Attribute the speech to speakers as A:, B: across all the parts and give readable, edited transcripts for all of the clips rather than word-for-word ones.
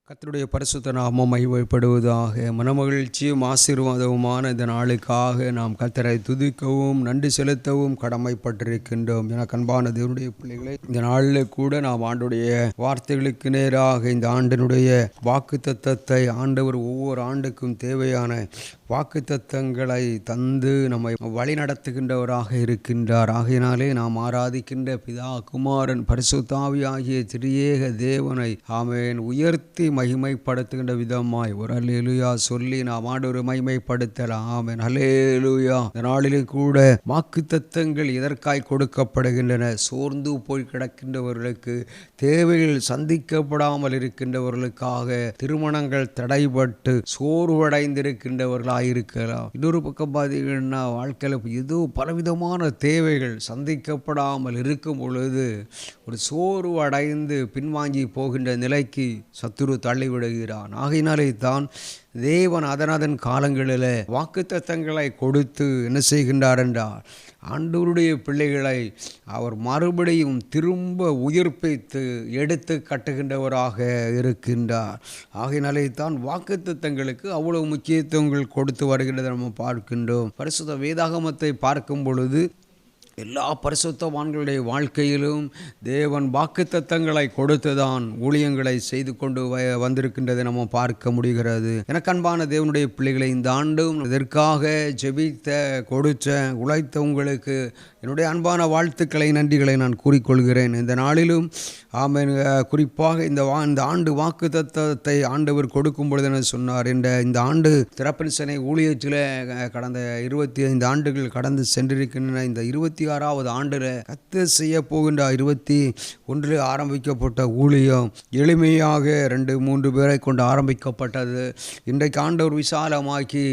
A: கர்த்தருடைய பரிசுத்த நாமம் மகிமைப்படுவதாக. மனமகிழ்ச்சியும் ஆசீர்வாதவுமான இந்த நாளுக்காக நாம் கர்த்தரை துதிக்கவும் நன்றி செலுத்தவும் கடமைப்பட்டிருக்கின்றோம். என அன்பான தேவனுடைய பிள்ளைகளை, இந்த நாளில் கூட நாம் ஆண்டுடைய வார்த்தைகளுக்கு நேராக இந்த ஆண்டினுடைய வாக்குத்தத்தத்தை ஆண்டவர் ஒவ்வொரு ஆண்டுக்கும் தேவையான வாக்குத்தத்தங்களை தந்து நம்மை வழி நடத்துகின்றவராக இருக்கின்றார். ஆகையினாலே நாம் ஆராதிக்கின்ற பிதா, குமாரன், பரிசுத்த ஆவி ஆகிய திரியேக தேவனை ஆமென் உயர்த்தி மகிமைப்படுத்துகின்ற விதமாய் ஒரு அல்லேலூயா சொல்லி நாம் ஆண்டவரை மகிமைப்படுத்தலாம். ஆமென் அல்லேலூயா. இந்த நாளிலும் கூட வாக்குத்தத்தங்கள் எதற்காய் கொடுக்கப்படுகின்றன? சோர்ந்து போய் கிடக்கின்றவர்களுக்கு, தேவைகள் சந்திக்கப்படாமல் இருக்கின்றவர்களுக்காக, திருமணங்கள் தடைபட்டு சோர்வடைந்திருக்கின்றவர்களாக இருக்கலாம். இன்னொரு பக்கம் பார்த்தீங்கன்னா, வாழ்க்கையில் ஏதோ பலவிதமான தேவைகள் சந்திக்கப்படாமல் இருக்கும் பொழுது ஒரு சோர்வு அடைந்து பின்வாங்கி போகின்ற நிலைக்கு சத்துரு தள்ளிவிடுகிறான். ஆகையினாலே தான் தேவன் அதன் காலங்களில் வாக்குத்தத்தங்களை கொடுத்து என்ன செய்கின்றார் என்றால், ஆண்டவருடைய பிள்ளைகளை அவர் மறுபடியும் திரும்ப உயிர்ப்பித்து எடுத்து கட்டுகின்றவராக இருக்கின்றார். ஆகையினாலே தான் வாக்குத்தத்தங்களுக்கு அவ்வளவு முக்கியத்துவங்கள் கொடுத்து வருகின்றதை நம்ம பார்க்கின்றோம். பரிசுத்த வேதாகமத்தை பார்க்கும் பொழுது எல்லா பரிசுத்தவான்களுடைய வாழ்க்கையிலும் தேவன் வாக்குத்தத்தங்களை கொடுத்துதான் ஊழியங்களை செய்து கொண்டு வந்திருக்கின்றதை நம்ம பார்க்க முடிகிறது. எனக்கு அன்பான தேவனுடைய பிள்ளைகளை, இந்த ஆண்டும் இதற்காக ஜெபித்த, கொடுத்த, உழைத்த உங்களுக்கு என்னுடைய அன்பான வாழ்த்துக்களை, நன்றிகளை நான் கூறிக்கொள்கிறேன். இந்த நாளிலும் ஆமென். குறிப்பாக இந்த ஆண்டு வாக்குத்தத்தத்தை ஆண்டவர் கொடுக்கும் பொழுது என்ன சொன்னார்? இந்த ஆண்டு திறப்பின் சனை ஊழியத்தில் கடந்த 25 ஆண்டுகள் கடந்து சென்றிருக்கின்றன. இந்த 26வது ஆண்டில் கர்த்தர் செய்ய போகின்ற 21 ஆரம்பிக்கப்பட்ட ஊழியம் எளிமையாக 2-3 பேரை கொண்டு ஆரம்பிக்கப்பட்டது. இன்றைக்கு ஆண்டவர் விசாலமாக்கி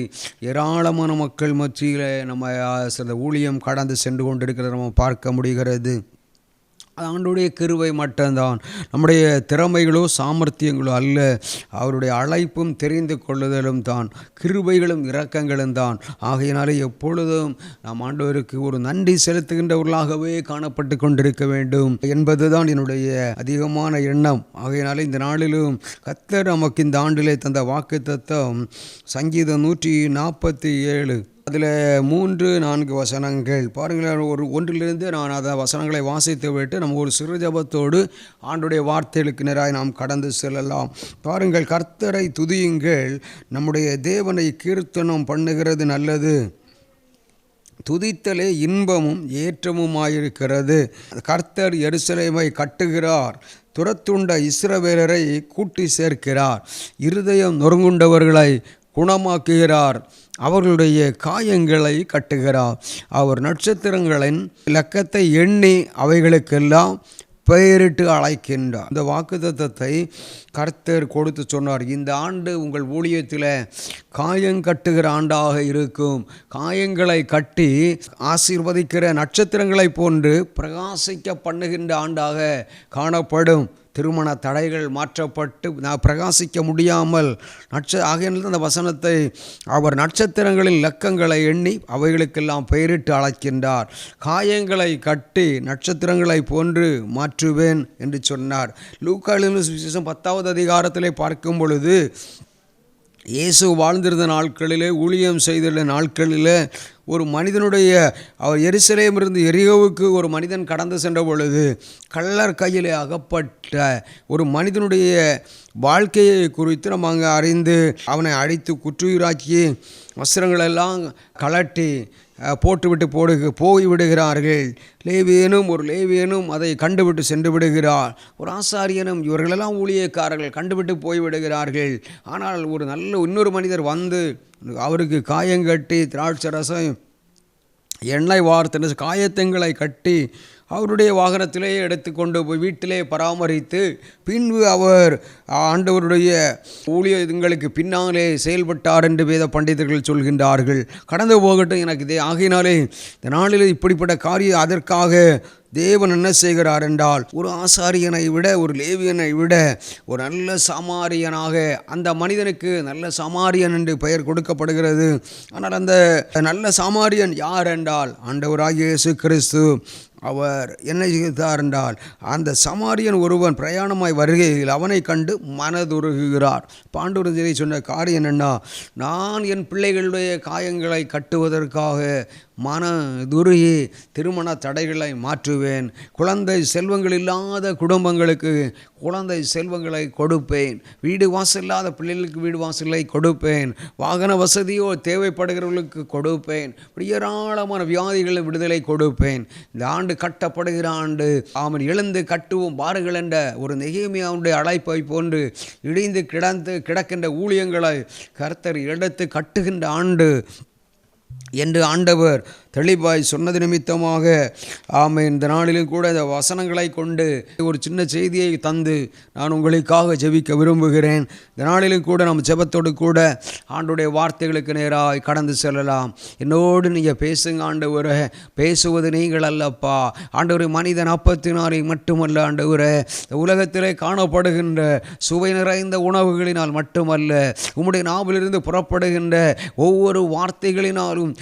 A: ஏராளமான மக்கள் மத்தியில் நம்ம சில ஊழியம் கடந்து சென்று கொண்டிருக்கிறத நம்ம பார்க்க முடிகிறது. ஆண்டவருடைய கிருபை மட்டும்தான். நம்முடைய திறமைகளோ சாமர்த்தியங்களோ அல்ல, அவருடைய அழைப்பும் தெரிந்து கொள்ளுதலும் தான், கிருபைகளும் இரக்கங்களும் தான். ஆகையினாலே எப்பொழுதும் நாம் ஆண்டவருக்கு ஒரு நன்றி செலுத்துகின்றவர்களாகவே காணப்பட்டு கொண்டிருக்க வேண்டும் என்பதுதான் என்னுடைய அதிகமான எண்ணம். ஆகையினாலே இந்த நாளிலும் கர்த்தர் நமக்கு இந்த ஆண்டிலே தந்த வாக்குத்தத்தம் சங்கீதம் 147 அதில் 3-4 வசனங்கள் பாருங்கள். ஒன்றிலிருந்து நான் அந்த வசனங்களை வாசித்து விட்டு நம்ம ஒரு சிறு ஜெபத்தோடு ஆண்டுடைய வார்த்தைகளுக்கு நேராக நாம் கடந்து செல்லலாம். பாருங்கள். கர்த்தரை துதியுங்கள், நம்முடைய தேவனை கீர்த்தனம் பண்ணுகிறது நல்லது, துதித்தலே இன்பமும் ஏற்றமுமாயிருக்கிறது. கர்த்தர் எருசலேமை கட்டுகிறார், துரத்துண்ட இஸ்ரவேலரை கூட்டி சேர்க்கிறார், இருதயம் நொறுங்குண்டவர்களை குணமாக்குகிறார், அவர்களுடைய காயங்களை கட்டுகிறார். அவர் நட்சத்திரங்களின் இலக்கத்தை எண்ணி அவைகளுக்கெல்லாம் பெயரிட்டு அழைக்கின்றார். இந்த வாக்குத்தத்தத்தை கர்த்தர் கொடுத்து சொன்னார், இந்த ஆண்டு உங்கள் ஊழியத்தில் காயங்கட்டுகிற ஆண்டாக இருக்கும். காயங்களை கட்டி ஆசீர்வதிக்கிற நட்சத்திரங்களை போன்று பிரகாசிக்க பண்ணுகின்ற ஆண்டாக காணப்படும். திருமண தடைகள் மாற்றப்பட்டு நான் பிரகாசிக்க முடியாமல் ஆகையினால் அந்த வசனத்தை அவர் நட்சத்திரங்களின் இலக்கங்களை எண்ணி அவைகளுக்கெல்லாம் பெயரிட்டு அழைக்கின்றார். காயங்களை கட்டி நட்சத்திரங்களை போன்று மாற்றுவேன் என்று சொன்னார். லூக்கா எழுதின சுவிசேஷம் 10வது அதிகாரத்திலே பார்க்கும் பொழுது, இயேசு வாழ்ந்திருந்த நாட்களிலே, ஊழியம் செய்திருந்த நாட்களிலே, ஒரு மனிதனுடைய அவர் எருசலேமிலிருந்து எரிகோவுக்கு ஒரு மனிதன் கடந்து சென்ற பொழுது கள்ளர் கையிலே அகப்பட்ட ஒரு மனிதனுடைய வாழ்க்கையை குறித்து நம்ம அங்கே அறிந்து அவனை அடித்து குற்றுயிராக்கி வஸ்திரங்களெல்லாம் கலட்டி போட்டுவிட்டு போய்விடுகிறார்கள். ஒரு லேவியனும் அதை கண்டுவிட்டு சென்று விடுகிறார். ஒரு ஆசாரியனும் இவர்களெல்லாம் ஊழியக்காரர்கள் கண்டுவிட்டு போய்விடுகிறார்கள். ஆனால் ஒரு இன்னொரு மனிதர் வந்து அவருக்கு காயங்கட்டி திராட்சை ரசம் எண்ணெய் வார்த்து காயத்தங்களை கட்டி அவருடைய வாகனத்திலேயே எடுத்துக்கொண்டு போய் வீட்டிலே பராமரித்து பின்பு அவர் ஆண்டவருடைய ஊழியங்களுக்கு பின்னாலே செயல்பட்டார் என்று வேத பண்டிதர்கள் சொல்கின்றார்கள். கடந்து போகட்டும் எனக்கு இதே. ஆகையினாலே இந்த நாளில் இப்படிப்பட்ட காரியம் அதற்காக தேவன் என்ன செய்கிறார் என்றால், ஒரு ஆசாரியனை விட, ஒரு லேவியனை விட ஒரு நல்ல சாமாரியனாக அந்த மனிதனுக்கு நல்ல சாமாரியன் என்று பெயர் கொடுக்கப்படுகிறது. ஆனால் அந்த நல்ல சாமாரியன் யார் என்றால் ஆண்டவராகிய இயேசு கிறிஸ்து. அவர் என்ன செய்தார் என்றால், அந்த சமாரியன் ஒருவன் பிரயாணமாய் வருகையில் அவனை கண்டு மனதுருகுகிறார். பாண்டவரஞ்சலி சொன்ன காரியம் என்னென்னா, நான் என் பிள்ளைகளுடைய காயங்களை கட்டுவதற்காக மனதுருகி திருமண தடைகளை மாற்றுவேன். குழந்தை செல்வங்கள் இல்லாத குடும்பங்களுக்கு குழந்தை செல்வங்களை கொடுப்பேன். வீடு வாசல் இல்லாத பிள்ளைகளுக்கு வீடு வாசலை கொடுப்பேன். வாகன வசதியோ தேவைப்படுகிறவர்களுக்கு கொடுப்பேன். இப்படி ஏராளமான வியாதிகளை விடுதலை கொடுப்பேன். இந்த ஆண்டு கட்டப்படுகிற ஆண்டு. அவன் எழுந்து கட்டுவோம் பாருங்கள் என்ற ஒரு நெகேமியாவுடைய அழைப்பை போன்று இடிந்து கிடக்கின்ற ஊழியங்களை கர்த்தர் எடுத்து கட்டுகின்ற ஆண்டு என்று ஆண்டவர் தெளிவாய் சொன்னது நிமித்தமாக ஆமென். இந்த நாளிலும் கூட இந்த வசனங்களை கொண்டு ஒரு சின்ன செய்தியை தந்து நான் உங்களுக்காக ஜெபிக்க விரும்புகிறேன். இந்த நாளிலும் கூட நம்ம ஜெபத்தோடு கூட ஆண்டுடைய வார்த்தைகளுக்கு நேராக கடந்து செல்லலாம். என்னோடு நீங்கள் பேசுங்க ஆண்டவரே. பேசுவது நீங்கள் அல்லப்பா ஆண்டவரே. மனிதன் அப்பத்தினாலே மட்டுமல்ல ஆண்டவரே, உலகத்திலே காணப்படுகின்ற சுவை நிறைந்த உணவுகளினால் மட்டுமல்ல, உம்முடைய நாவிலிருந்து புறப்படுகின்ற ஒவ்வொரு வார்த்தைகளினாலும்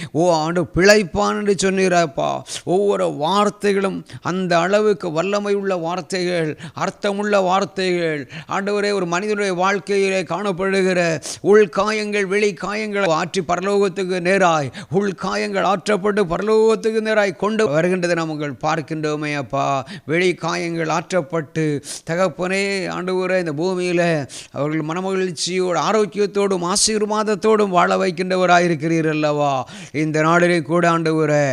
A: ஆண்டு பிழைப்பான் என்று சொன்னீரப்பா. ஒவ்வொரு வார்த்தைகளும் அந்த அளவுக்கு வல்லமை உள்ள வார்த்தைகள், அர்த்தமுள்ள வார்த்தைகள் ஆண்டவரே. ஒரு மனிதனுடைய வாழ்க்கையிலே காணப்படுகிற உள்காயங்கள் வெளி காயங்கள் ஆற்றி பரலோகத்துக்கு நேராய், உள்காயங்கள் ஆற்றப்பட்டு பரலோகத்துக்கு நேராய் கொண்டு வருகின்றதை நாங்கள் பார்க்கின்றோமே அப்பா. வெளி காயங்கள் ஆற்றப்பட்டு தகப்பனே ஆண்டவரே, இந்த பூமியில் அவர்கள் மனமகிழ்ச்சியோடு ஆரோக்கியத்தோடும் ஆசீர்வாதத்தோடும் வாழ வைக்கின்றவராயிருக்கிறீர்கள் அல்லவா. இந்த நாளிலே கூட ஆண்டவரே,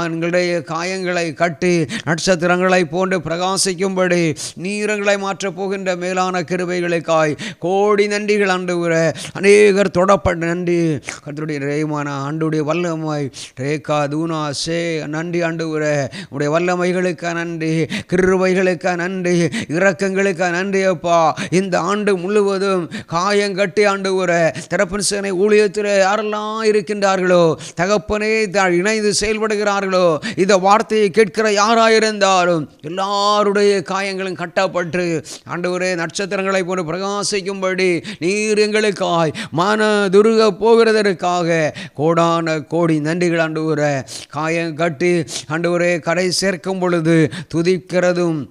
A: எங்களுடைய காயங்களை கட்டி நட்சத்திரங்களை போன்று பிரகாசிக்கும்படி நீரங்களை மாற்றப் போகின்ற மேலான கிருபைகளுக்காய் கோடி நன்றிகள் ஆண்டவரே. அநேகர் தொடப்பட்ட நன்றி கர்த்தருடைய ரேமான ஆண்டுடைய வல்லமை ரேகா தூனா சே நன்றி ஆண்டவரே. உடைய வல்லமைகளுக்கு நன்றி, கிருபைகளுக்கு நன்றி, இரக்கங்களுக்கு நன்றி அப்பா. இந்த ஆண்டு முழுவதும் காயம் கட்டி ஆண்டவரே திறப்பின் சேனை ஊழியத்தில் யாரெல்லாம் இருக்கின்றார்களோ தகப்பனே இணைந்து செயல்படுகிறார்களோ, இந்த வார்த்தையை கேட்கிற யாராயிருந்தாலும் எல்லாருடைய காயங்களும் கட்டப்பட்டு ஆண்டவரே நட்சத்திரங்களை போன்று பிரகாசிக்கும்படி நீர் எங்களுக்காய் மனதுருக போகிறதற்காக கோடான கோடி நன்றிகள் ஆண்டவரே. காயம் கட்டி ஆண்டவரே கரை சேர்க்கும் பொழுது துதிக்கிறதும்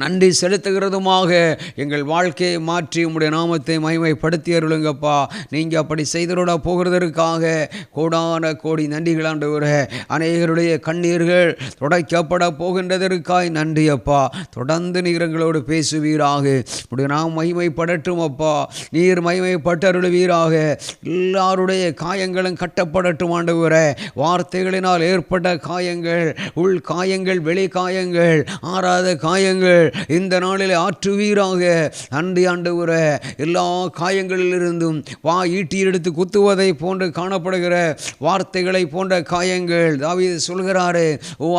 A: நன்றி செலுத்துகிறதுமாக எங்கள் வாழ்க்கையை மாற்றி உம்முடைய நாமத்தை மகிமைப்படுத்தி அருளுங்கப்பா. நீங்கள் அப்படி செய்தரோட போகிறதற்காக கோடான கோடி நன்றிகள் ஆண்டவரே. அநேகருடைய கண்ணீர்கள் துடைக்கப்பட போகின்றதற்காய் நன்றி அப்பா. தொடர்ந்து நீர் எங்களோடு பேசுவீராக. உடைய நாம் மகிமைப்படட்டும் அப்பா. நீர் மகிமைப்பட்டருளுவீராக. எல்லாருடைய காயங்களும் கட்டப்படட்டும் ஆண்டவரே. வார்த்தைகளினால் ஏற்பட்ட காயங்கள், உள் காயங்கள், வெளி காயங்கள், ஆறாத காயங்கள் இந்த நாளில் ஆற்றுவீராக. நன்றி ஆண்டவரே. எல்லா காயங்களிலிருந்தும் ஈட்டி எடுத்து குத்துவதை போன்று காணப்படுகிற வார்த்தைகளை போன்ற காயங்கள் தாவீது சொல்கிறாரே,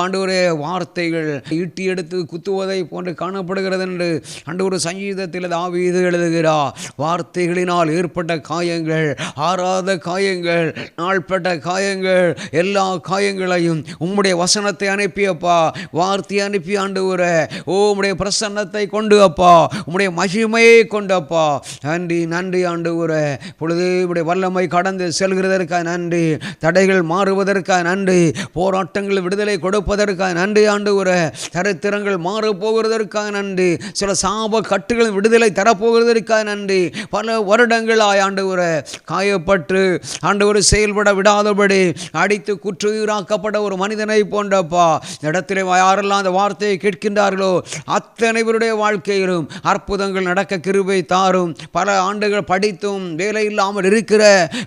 A: ஆண்டவரே வார்த்தைகள் ஈட்டி எடுத்து குத்துவதை போன்று காணப்படுகிறது என்று ஆண்டவர் சங்கீதத்தில் தாவீது எழுதுகிறார். வார்த்தைகளினால் ஏற்பட்ட காயங்கள், ஆறாத காயங்கள், நாள்பட்ட காயங்கள், எல்லா காயங்களையும் உம்முடைய வசனத்தை அனுப்பியப்பா, வார்த்தை அனுப்பி ஆண்டவரே உம்முடைய பிரசன்னத்தை கொண்டு அப்பா, உம்முடைய மகிமையை கொண்டு அப்பா நன்றி நன்றி ஆண்டவரே. பொழுது உம்முடைய வல்லமை கடந்து செல்கிறதற்காக நன்றி. தடைகள் மாறுவதற்காக நன்றி. போராட்டங்கள் விடுதலை கொடுப்பதற்காக நன்றி ஆண்டவரே. சரித்திரங்கள் மாறு போகிறதற்காக நன்றி. சில சாப கட்டுகள் விடுதலை தரப்போகிறதற்காக நன்றி. பல வருடங்களாய் ஆண்டவரே காயப்பட்டு ஆண்டவரை செயல்பட விடாதபடி அடித்து குற்றுயிராக்கப்பட்ட ஒரு மனிதனை போன்றப்பா இடத்திலே யாரெல்லாம் அந்த வார்த்தையை கேட்கின்றார்களோ அத்தனை பேருடைய வாழ்க்கையிலும் அற்புதங்கள் நடக்க கிருபை தாரும். பல ஆண்டுகள் படித்தும் வேலை இல்லாமல் இருக்கிற,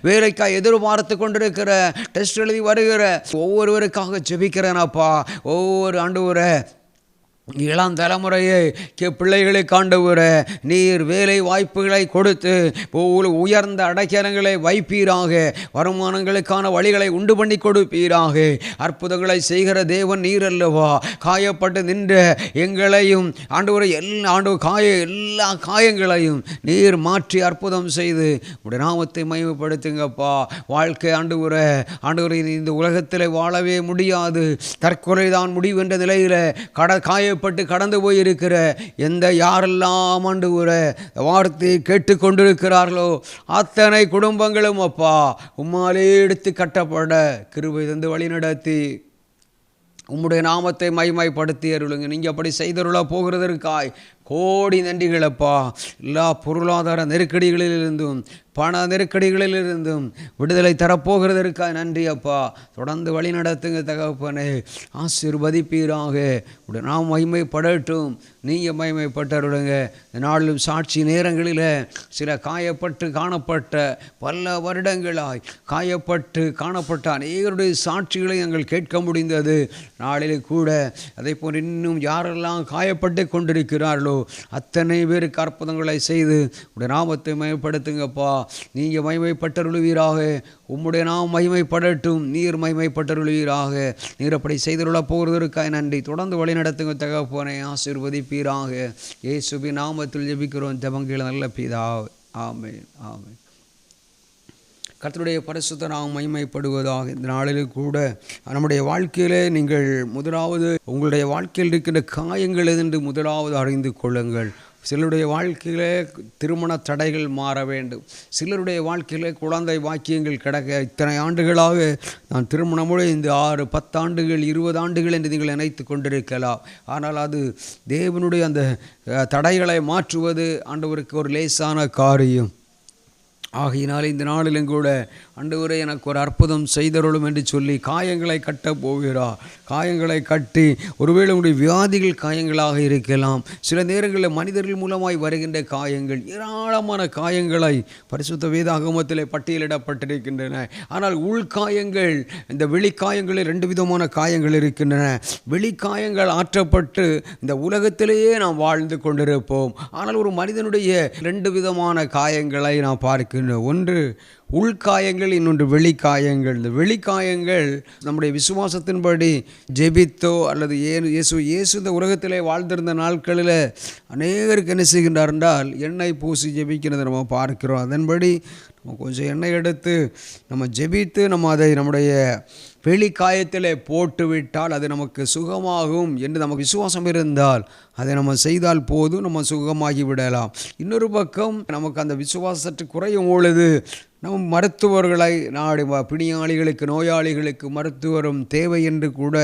A: வேலைக்காக எதிர்பார்த்து கொண்டிருக்கிற, டெஸ்ட் எழுதி வருகிற ஒவ்வொருவருக்காக ஜெபிக்கிறேன் அப்பா. ஒவ்வொரு ஆண்டவரே இளம் தலைமுறையை பிள்ளைகளுக்கு ஆண்டவரே நீர் வேலை வாய்ப்புகளை கொடுத்து உயர்ந்த அடைக்கலங்களை வைப்பீராக. வருமானங்களுக்கான வழிகளை உண்டு பண்ணி கொடுப்பீராக. அற்புதங்களை செய்கிற தேவன் நீர் அல்லவா. காயப்பட்டு நின்ற எங்களையும் ஆண்டவரை எல்லா காயங்களையும் நீர் மாற்றி அற்புதம் செய்து உடைய நாமத்தை மகிமைப்படுத்துங்கப்பா. வாழ்க்கை ஆண்டவரே இந்த உலகத்தில் வாழவே முடியாது, தற்கொலை தான் முடிவு என்ற நிலையில் காயப்பட்டு கடந்து போயிருக்கிற எந்த யாரெல்லாம் ஆண்டவரே வார்த்தையை கேட்டுக்கொண்டிருக்கிறார்களோ அத்தனை குடும்பங்களும் அப்பா உம்மாலே எடுத்து கட்டப்பட கிருபை தந்து வழி நடத்தி உம்முடைய நாமத்தை மகிமைப்படுத்தி அருளுங்க. நீங்கள் அப்படி செய்தருள போகிறதற்காய் கோடி நன்றிகளப்பா. எல்லா பொருளாதார நெருக்கடிகளிலிருந்தும் பண நெருக்கடிகளிலிருந்தும் விடுதலை தரப்போகிறதற்காக நன்றி அப்பா. தொடர்ந்து வழி நடத்துங்க தகப்பனே, ஆசீர்வதிப்பீராக. உடைய நாம் மகிமைப்படட்டும், நீங்கள் மகிமைப்பட்டருளுங்க. இந்த நாளிலும் சாட்சி நேரங்களில் சில காயப்பட்டு காணப்பட்ட பல வருடங்களாய் காயப்பட்டு காணப்பட்ட அநேகருடைய சாட்சிகளை நாங்கள் கேட்க முடிந்தது. நாளில் கூட அதை போல் இன்னும் யாரெல்லாம் காயப்பட்டு கொண்டிருக்கிறார்களோ அத்தனை பேருக்கு அற்புதங்களை செய்து உடைய நாமத்தை மகிமைப்படுத்துங்கப்பா. நீங்கள் மகிமைப்பட்டருளுவீராக. உம்முடைய நாம் மகிமைப்படட்டும், நீர் மகிமைப்பட்டருளுவீராக. நீர் அப்படி செய்தருள போகிறதற்காக நன்றி. தொடர்ந்து வழி நடத்துங்க தகப்பனே, ஆசீர்வதிப்பீராக. இயேசுவின் நாமத்தில் ஜெபிக்கிறோம் ஜெபங்கள் நல்ல பிதாவே. ஆமென், ஆமென். கர்த்தருடைய பரிசுத்த நாம் மகிமைப்படுவதாக. இந்த நாளில் கூட நம்முடைய வாழ்க்கையிலே நீங்கள் முதலாவது உங்களுடைய வாழ்க்கையில் இருக்கின்ற காயங்கள் என்று முதலாவது அறிந்து கொள்ளுங்கள். சிலருடைய வாழ்க்கையிலே திருமண தடைகள் மாற வேண்டும். சிலருடைய வாழ்க்கையிலே குழந்தை வாக்கியங்கள் கிடக்க இத்தனை ஆண்டுகளாக நான் திருமணமுறை இந்த 6, 10 ஆண்டுகள் 20 ஆண்டுகள் என்று நீங்கள் நினைத்து கொண்டிருக்கலாம். ஆனால் அது தேவனுடைய அந்த தடைகளை மாற்றுவது ஆண்டவருக்கு ஒரு லேசான காரியம். ஆகையினால் இந்த நாளிலும் கூட ஆண்டவரே எனக்கு ஒரு அற்புதம் செய்தருளும் என்று சொல்லி காயங்களை கட்டப் போகிறார். காயங்களை கட்டி, ஒருவேளை உங்களுடைய வியாதிகள் காயங்களாக இருக்கலாம். சில நேரங்களில் மனிதர்கள் மூலமாய் வருகின்ற காயங்கள், ஏராளமான காயங்களை பரிசுத்த வேதாகமத்திலே பட்டியலிடப்பட்டிருக்கின்றன. ஆனால் உள்காயங்கள், இந்த வெளிக்காயங்களில் 2 விதமான காயங்கள் இருக்கின்றன. வெளிக்காயங்கள் ஆற்றப்பட்டு இந்த உலகத்திலேயே நாம் வாழ்ந்து கொண்டிருப்போம். ஆனால் ஒரு மனிதனுடைய 2 விதமான காயங்களை நாம் பார்க்கிறோம். ஒன்று உள்காயங்கள், இன்னொன்று வெளிக்காயங்கள். இந்த வெளிக்காயங்கள் நம்முடைய விசுவாசத்தின்படி ஜெபித்தோ அல்லது இயேசு இந்த உலகத்திலே வாழ்ந்திருந்த நாட்களில் அநேகருக்கு என்ன செய்கின்றார் என்றால் எண்ணெய் பூசி ஜெபிக்கிறதை நம்ம பார்க்கிறோம். அதன்படி நம்ம கொஞ்சம் எண்ணெய் எடுத்து நம்ம ஜெபித்து நம்ம அதை நம்முடைய வெளிக்காயத்தில் போட்டுவிட்டால் அது நமக்கு சுகமாகும் என்று நமக்கு விசுவாசம் இருந்தால் அதை நம்ம செய்தால் போதும், நம்ம சுகமாகி விடலாம். இன்னொரு பக்கம் நமக்கு அந்த விசுவாசம் சற்று குறையும் பொழுது நம்ம மருத்துவர்களை நாடி, பிணியாளிகளுக்கு நோயாளிகளுக்கு மருத்துவரும் தேவை என்று கூட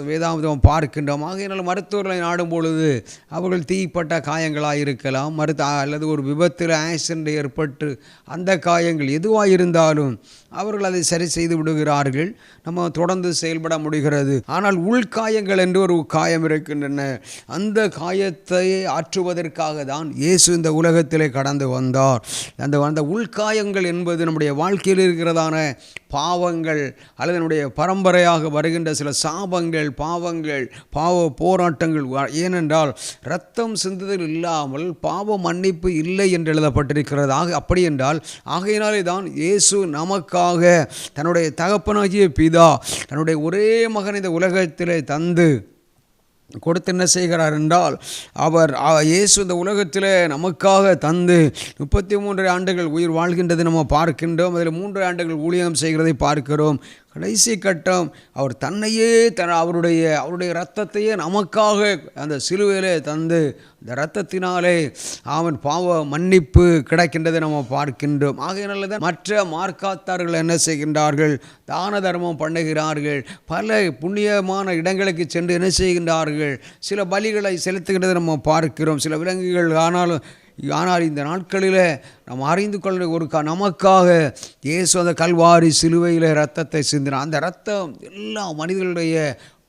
A: வேதாந்தம் பார்க்கின்றோம். ஆகையினால் மருத்துவர்களை நாடும் பொழுது அவர்கள் தீப்பட்ட காயங்களாக இருக்கலாம், அல்லது ஒரு விபத்தில் ஆக்சிடென்ட் ஏற்பட்டு அந்த காயங்கள் எதுவாக இருந்தாலும் அவர்கள் அதை சரி செய்து விடுகிறார்கள். நம்ம தொடர்ந்து செயல்பட முடிகிறது. ஆனால் உள்காயங்கள் என்று ஒரு காயம் இருக்கின்றன. அந்த காயத்தை ஆற்றுவதற்காக தான் இயேசு இந்த உலகத்திலே கடந்து வந்தார். அந்த உள்காயங்கள் என்பது நம்முடைய வாழ்க்கையில் இருக்கிறதான பாவங்கள் அல்லது நம்முடைய பரம்பரையாக வருகின்ற சில சாபங்கள், பாவங்கள், பாவ போராட்டங்கள். ஏனென்றால் இரத்தம் சிந்துதல் இல்லாமல் பாவ மன்னிப்பு இல்லை என்று எழுதப்பட்டிருக்கிறது. அப்படி என்றால் ஆகையினாலே தான் இயேசு நமக்காக தன்னுடைய தகப்பனாகிய பிதா தன்னுடைய ஒரே மகன் இந்த உலகத்திலே தந்து கொடுத்து என்ன செய்கிறார் என்றால், இயேசு இந்த உலகத்தில் நமக்காக தந்து 33 ஆண்டுகள் உயிர் வாழ்கின்றதை நம்ம பார்க்கின்றோம். அதில் 3 ஆண்டுகள் ஊழியம் செய்கிறதை பார்க்கிறோம். கடைசி கட்டம் அவர் தன்னையே அவருடைய இரத்தத்தையே நமக்காக அந்த சிலுவையிலே தந்து இந்த இரத்தத்தினாலே அவன் பாவ மன்னிப்பு கிடைக்கின்றதை நம்ம பார்க்கின்றோம். ஆகையினால தான் மற்ற மார்க்காத்தார்கள் என்ன செய்கின்றார்கள், தான தர்மம் பண்ணுகிறார்கள், பல புண்ணியமான இடங்களுக்கு சென்று என்ன செய்கின்றார்கள், சில பலிகளை செலுத்துகின்றதை நம்ம பார்க்கிறோம். சில விலங்குகள். ஆனால் இந்த நாட்களில் நாம் அறிந்து கொள்ள நமக்காக இயேசு அந்த கல்வாரி சிலுவையில் இரத்தத்தை சிந்தினார். அந்த இரத்தம் எல்லா மனிதர்களுடைய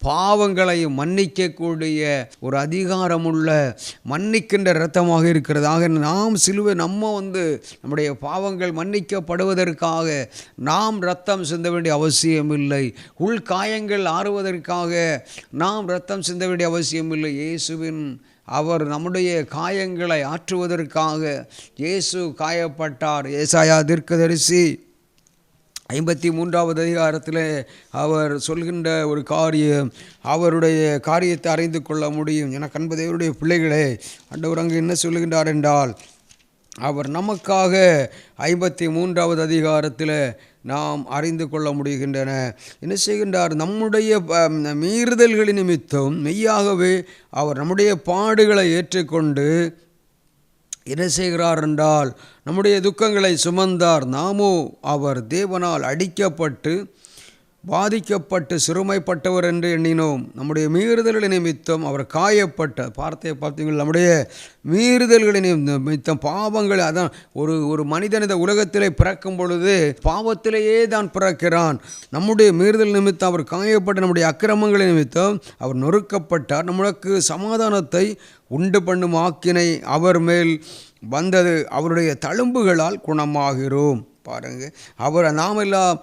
A: பாவங்களையும் மன்னிக்கக்கூடிய ஒரு அதிகாரமுள்ள மன்னிக்கின்ற இரத்தமாக இருக்கிறது. ஆக நாம் சிலுவை நம்முடைய பாவங்கள் மன்னிக்கப்படுவதற்காக நாம் இரத்தம் சிந்த வேண்டிய அவசியமில்லை. உள்காயங்கள் ஆறுவதற்காக நாம் இரத்தம் சிந்த வேண்டிய அவசியமில்லை. அவர் நம்முடைய காயங்களை ஆற்றுவதற்காக இயேசு காயப்பட்டார். ஏசாயா தீர்க்கதரிசி 53வது அதிகாரத்தில் அவர் சொல்கின்ற ஒரு காரியம், அவருடைய காரியத்தை அறிந்து கொள்ள முடியும். எனக்கு அன்பு தேவனுடைய பிள்ளைகளே, ஆண்டவர் அங்கு என்ன சொல்கின்றார் என்றால், அவர் நமக்காக 53வது அதிகாரத்தில் நாம் அறிந்து கொள்ள முடிகின்றன. என்ன செய்கின்றார், நம்முடைய மீறுதல்களின் நிமித்தம் மெய்யாகவே அவர் நம்முடைய பாடுகளை ஏற்றுக்கொண்டு என்ன செய்கிறார் என்றால் நம்முடைய துக்கங்களை சுமந்தார். நாமோ அவர் தேவனால் அடிக்கப்பட்டு பாதிக்கப்பட்டு சிறுமைப்பட்டவர் என்று எண்ணினோம். நம்முடைய மீறுதல்களின் நிமித்தம் அவர் காயப்பட்ட வார்த்தையை பார்த்தீங்கள். நம்முடைய மீறுதல்களின் நிமித்தம் பாவங்கள், அதான் ஒரு மனிதன் இந்த உலகத்திலே பிறக்கும் பொழுது பாவத்திலேயே தான் பிறக்கிறான். நம்முடைய மீறுதல் நிமித்தம் அவர் காயப்பட்ட, நம்முடைய அக்கிரமங்களின் நிமித்தம் அவர் நொறுக்கப்பட்டார். நம்மளுக்கு சமாதானத்தை உண்டு பண்ணும் ஆக்கினை அவர் மேல் வந்தது, அவருடைய தழும்புகளால் குணமாகிறோம். பாருங்க, அவர் நாம் எல்லாம்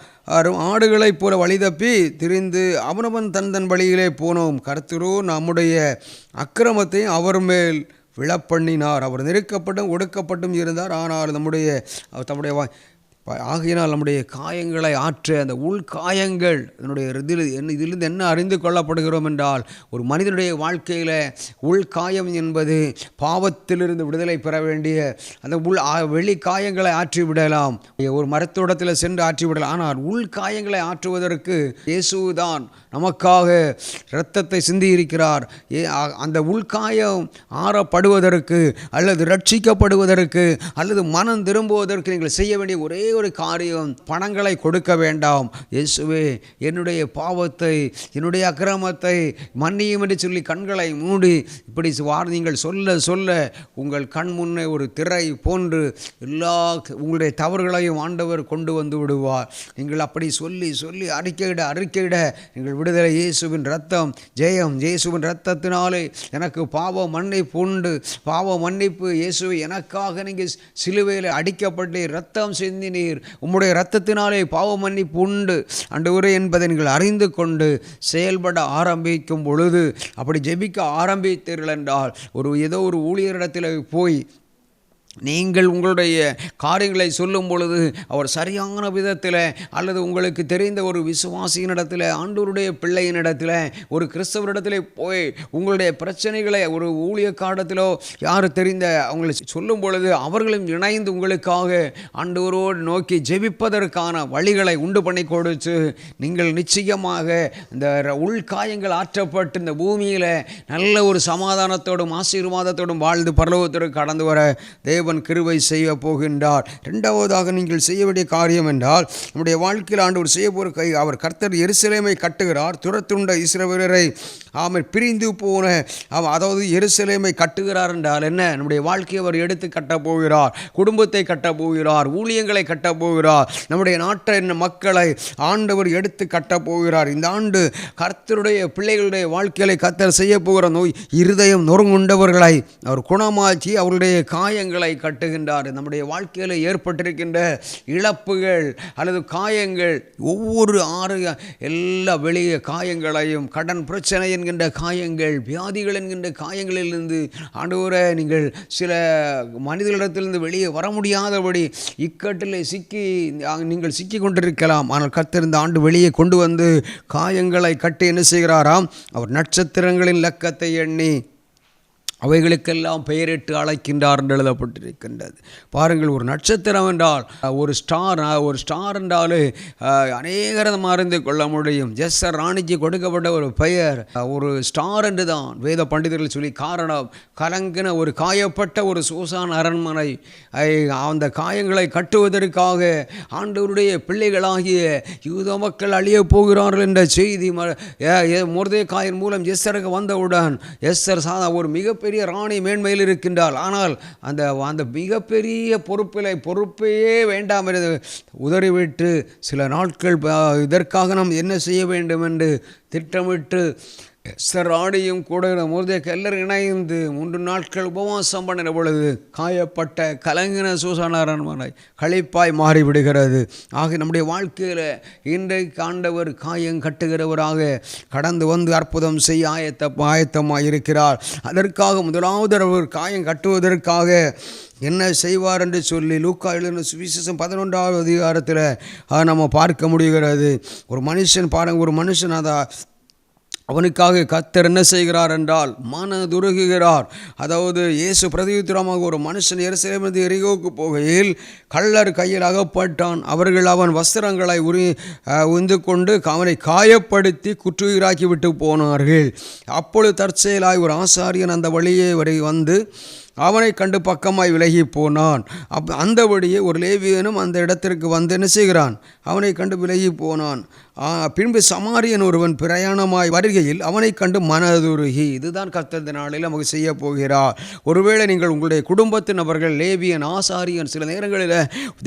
A: ஆடுகளைப் போல வழி தப்பி திரிந்து அவனவன் தன் வழியிலே போனோம். கர்த்தரோ நம்முடைய அக்கிரமத்தை அவர் மேல் விழப்பண்ணினார். அவர் நெருக்கப்பட்டும் ஒடுக்கப்பட்டும் இருந்தார். ஆனால் தம்முடைய ஆகையினால் நம்முடைய காயங்களை ஆற்ற அந்த உள்காயங்கள் இதிலிருந்து என்ன அறிந்து கொள்ளப்படுகிறோம் என்றால், ஒரு மனிதனுடைய வாழ்க்கையில் உள்காயம் என்பது பாவத்திலிருந்து விடுதலை பெற வேண்டிய அந்த வெளி காயங்களை ஆற்றி விடலாம். ஒரு மரத்தோட்டத்தில் சென்று ஆற்றி விடலாம். ஆனால் உள்காயங்களை ஆற்றுவதற்கு இயேசுதான் நமக்காக இரத்தத்தை சிந்தி இருக்கிறார். அந்த உள்காயம் ஆறப்படுவதற்கு அல்லது ரட்சிக்கப்படுவதற்கு அல்லது மனம் திரும்புவதற்கு நீங்கள் செய்ய வேண்டிய ஒரே ஒரு காரியம், பணங்களை கொடுக்க வேண்டாம். இயேசுவே, என்னுடைய பாவத்தை, என்னுடைய அக்கிரமத்தை மன்னியும் என்று சொல்லி கண்களை மூடி இப்படி நீங்கள் சொல்ல சொல்ல உங்கள் கண் முன்னே ஒரு திரை போன்று எல்லா உங்களுடைய தவறுகளையும் ஆண்டவர் கொண்டு வந்து விடுவார். நீங்கள் அப்படி சொல்லி சொல்லி அறிக்கையிட நீங்கள் விடுதலை. இயேசுவின் ரத்தம் ஜெயம். இயேசுவின் ரத்தத்தினாலே எனக்கு பாவ மன்னிப்பு உண்டு. பாவ மன்னிப்பு இயேசுவை எனக்காக நீங்கள் சிலுவையில் அடிக்கப்பட்டு ரத்தம் சிந்தினீர். உம்முடைய இரத்தத்தினாலே பாவ மன்னிப்பு உண்டு ஆண்டவரே என்பதை நீங்கள் அறிந்து கொண்டு செயல்பட ஆரம்பிக்கும் பொழுது, அப்படி ஜெபிக்க ஆரம்பித்தீர்கள் என்றால், ஏதோ ஒரு ஊழியரிடத்தில் போய் நீங்கள் உங்களுடைய காரியங்களை சொல்லும் பொழுது அவர் சரியான விதத்தில் அல்லது உங்களுக்கு தெரிந்த ஒரு விசுவாசியினிடத்தில், ஆண்டவருடைய பிள்ளையினிடத்தில், ஒரு கிறிஸ்தவரிடத்தில் போய் உங்களுடைய பிரச்சனைகளை ஒரு ஊழியக்காரத்திலோ யார் தெரிந்த அவங்களை சொல்லும் பொழுது அவர்களும் இணைந்து உங்களுக்காக ஆண்டவரோடு நோக்கி ஜெபிப்பதற்கான வழிகளை உண்டு பண்ணி கொடுத்து நீங்கள் நிச்சயமாக இந்த உள்காயங்கள் ஆற்றப்பட்டு இந்த பூமியில் நல்ல ஒரு சமாதானத்தோடும் ஆசீர்வாதத்தோடும் வாழ்ந்து பரலோகத்திற்கு கடந்து வர தேவன் கிருபை செய்ய போகின்றார். இரண்டாவதாக நீங்கள் செய்ய வேண்டிய காரியம் என்றால், நம்முடைய வாழ்க்கையில் ஆண்டவர் செய்ய போகிற அவர் கர்த்தர் எருசலேமை கட்டுகிறார். துரத்துண்ட இஸ்ரவேலரை பிரிந்து போன அதாவது எருசலேமை கட்டுகிறார் என்றால் என்ன? நம்முடைய வாழ்க்கையை அவர் எடுத்து கட்டப் போகிறார். குடும்பத்தை கட்டப் போகிறார். ஊழியங்களை கட்டப் போகிறார். நம்முடைய நாட்டின் மக்களை ஆண்டவர் எடுத்து கட்டப் போகிறார். இந்த ஆண்டு கர்த்தருடைய பிள்ளைகளுடைய வாழ்க்கையை கர்த்தர் செய்ய போகிற நோய், இருதயம் நொறுங்குண்டவர்களை அவர் குணமாக்கி அவருடைய காயங்களை கட்டுகின்றார். நம்முடைய வாழ்க்கையில் ஏற்பட்டிருக்கின்ற இழப்புகள் அல்லது காயங்கள், ஒவ்வொரு எல்லா வெளிய காயங்களையும், கடன் பிரச்சனை என்கின்ற காயங்கள், வியாதிகள் என்கின்ற காயங்களிலிருந்து ஆண்டவரே, நீங்கள் சில மனிதர்களிடத்திலிருந்து வெளியே வர முடியாதபடி இக்கட்டில் நீங்கள் சிக்கி கொண்டிருக்கலாம். ஆனால் கர்த்தர் இந்த ஆண்டு வெளியே கொண்டு வந்து காயங்களை கட்டி என்ன செய்கிறாராம்? அவர் நட்சத்திரங்களின் லக்கத்தை எண்ணி அவைகளுக்கெல்லாம் பெயரிட்டு அழைக்கின்றார் என்று எழுதப்பட்டிருக்கின்றது. பாருங்கள், ஒரு நட்சத்திரம் என்றால் ஒரு ஸ்டார் என்றாலே அநேகரம் அறிந்து கொள்ள முடியும். ஜெஸ்ஸர் ராணிக்கு கொடுக்கப்பட்ட ஒரு பெயர் ஒரு ஸ்டார் என்று தான் வேத பண்டிதர்கள் சொல்லி. காரணம், கலங்கின ஒரு காயப்பட்ட ஒரு சூசான் அரண்மனை, அந்த காயங்களை கட்டுவதற்காக ஆண்டவருடைய பிள்ளைகளாகிய யூத மக்கள் அழியப் போகிறார்கள் என்ற செய்தி மொர்தெகாயின் மூலம் எஸ்தருக்கு வந்தவுடன் எஸ்தர் ஒரு மிகப்பெரிய ராணி மேன்மையில் இருக்கின்றாள். ஆனால் அந்த மிகப்பெரிய பொறுப்பையே வேண்டாம் என்று உதறிவிட்டு சில நாட்கள் இதற்காக நாம் என்ன செய்ய வேண்டும் என்று திட்டமிட்டு எஸ்தர் ராணியும் கூட மொர்தெகாய் எல்லாரும் இணைந்து 3 நாட்கள் உபவாசம் பண்ணின பொழுது காயப்பட்ட கலங்கின சூசான் அரண்மனை களிப்பாய் மாறிவிடுகிறது. ஆக நம்முடைய வாழ்க்கையில் இன்றைக்கு ஆண்டவர் காயம் கட்டுகிறவராக கடந்து வந்து அற்புதம் செய்ய ஆயத்தமாக இருக்கிறார். அதற்காக முதலாவது அவர் காயம் கட்டுவதற்காக என்ன செய்வார் என்று சொல்லி லூக்கா எழுதின சுவிசேஷம் 11வது அதிகாரத்தில் நம்ம பார்க்க முடிகிறது. ஒரு மனுஷன் பாருங்கள், ஒரு மனுஷன் அவனுக்காக கர்த்தர் என்ன செய்கிறார் என்றால் மனதுருகுகிறார். அதாவது இயேசு பிரதியுத்தரமாக, ஒரு மனுஷன் எருசலேமிலிருந்து எரிகோவுக்கு போகையில் கள்ளர் கையில் அகப்பட்டான். அவர்கள் அவன் வஸ்திரங்களை உந்து கொண்டு அவனை காயப்படுத்தி குற்றுயிராக்கி விட்டு போனார்கள். அப்பொழுது தற்செயலாய் ஒரு ஆசாரியன் அந்த வழியே வந்து அவனை கண்டு பக்கமாய் விலகி போனான். அந்தபடியே ஒரு லேவியனும் அந்த இடத்திற்கு வந்து என்ன செய்கிறான்? அவனை கண்டு விலகி போனான். பின்பு சமாரியன் ஒருவன் பிரயாணமாய் வருகையில் அவனை கண்டு மனதுருகி. இதுதான் கர்த்தர் இந்த நாளில் நமக்கு செய்ய போகிறார். ஒருவேளை நீங்கள் உங்களுடைய குடும்பத்தின் நபர்கள், லேவியன், ஆசாரியன், சில நேரங்களில்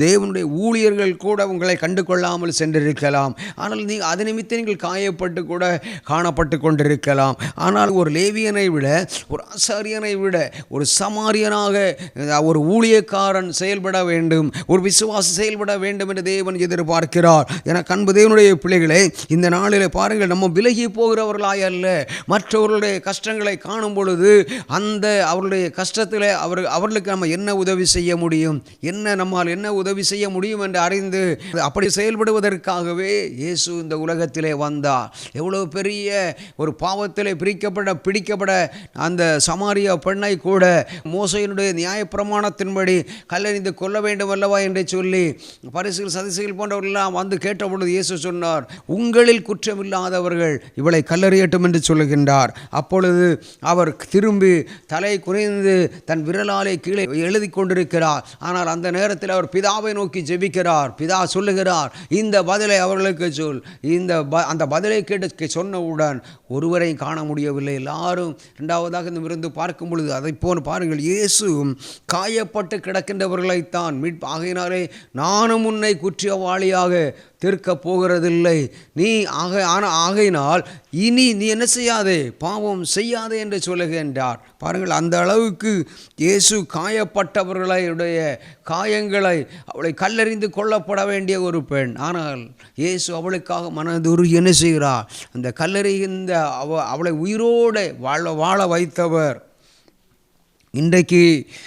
A: தேவனுடைய ஊழியர்கள் கூட உங்களை கண்டு கொள்ளாமல் சென்றிருக்கலாம். ஆனால் அது நிமித்தம் நீங்கள் காயப்பட்டு கூட காணப்பட்டு கொண்டிருக்கலாம். ஆனால் ஒரு லேவியனை விட, ஒரு ஆசாரியனை விட, ஒரு சமாரியனாக ஒரு ஊழியக்காரன் செயல்பட வேண்டும், ஒரு விசுவாசி செயல்பட வேண்டும் என்று தேவன் எதிர்பார்க்கிறார். என அன்பு தேவனுடைய பிள்ளைகளே, இந்த நாளில் பாருங்கள், நம்ம விலகி போகிறவர்களாய் அல்ல, மற்றவர்களுடைய கஷ்டங்களை காணும் பொழுது அந்த அவர்களுடைய கஷ்டத்தில் அவர்களுக்கு நம்ம என்ன உதவி செய்ய முடியும், நம்மால் என்ன உதவி செய்ய முடியும் என்று அறிந்து அப்படி செயல்படுவதற்காகவே இயேசு இந்த உலகத்திலே வந்தார். எவ்வளவு பெரிய ஒரு பாவத்திலே பிடிக்கப்பட அந்த சமாரியா பெண்ணை கூட மோசையினுடைய நியாயப்பிரமாணத்தின்படி கல்லெறிந்து கொல்ல வேண்டும் அல்லவா என்று சொல்லி பரிசுகள் சதிசுகள் போன்றவர்களெல்லாம் வந்து கேட்டபொழுது இயேசு சொன்னார், உங்களில் குற்றமில்லாதவர்கள் இவளை கல்லறியட்டும் என்று சொல்லுகின்றார். அப்பொழுது அவர் திரும்பி தலை குனிந்து தன் விரலாலே கீழே எழுதி கொண்டிருக்கிறார். ஆனால் அந்த நேரத்தில் அவர் பிதாவை நோக்கி ஜெபிக்கிறார். பிதா சொல்லுகிறார், இந்த பதிலை அவர்களுக்கு சொல். அந்த பதிலை கேட்டு சொன்னவுடன் ஒருவரையும் காண முடியவில்லை. எல்லாரும் இரண்டாவதாக இருந்து பார்க்கும் பொழுது அதை போன்று பாருங்கள், இயேசு காயப்பட்டு கிடக்கின்றவர்களைத்தான் ஆகையினாலே நானும் உன்னை குற்றவாளியாக தீர்க்கப் போகிறதில்லை, நீ ஆகையினால் இனி நீ என்ன செய்யாதே, பாவம் செய்யாதே என்று சொல்லுகின்றார். பாருங்கள், அந்த அளவுக்கு இயேசு காயப்பட்டவர்களுடைய காயங்களை, அவளை கல்லெறிந்து கொல்லப்பட வேண்டிய ஒரு பெண், ஆனால் இயேசு அவளுக்காக மனதுருகி என்ன செய்கிறார்? அந்த கல்லெறிகின்ற அவளை உயிரோடு வாழ வைத்தவர். இன்றைக்கு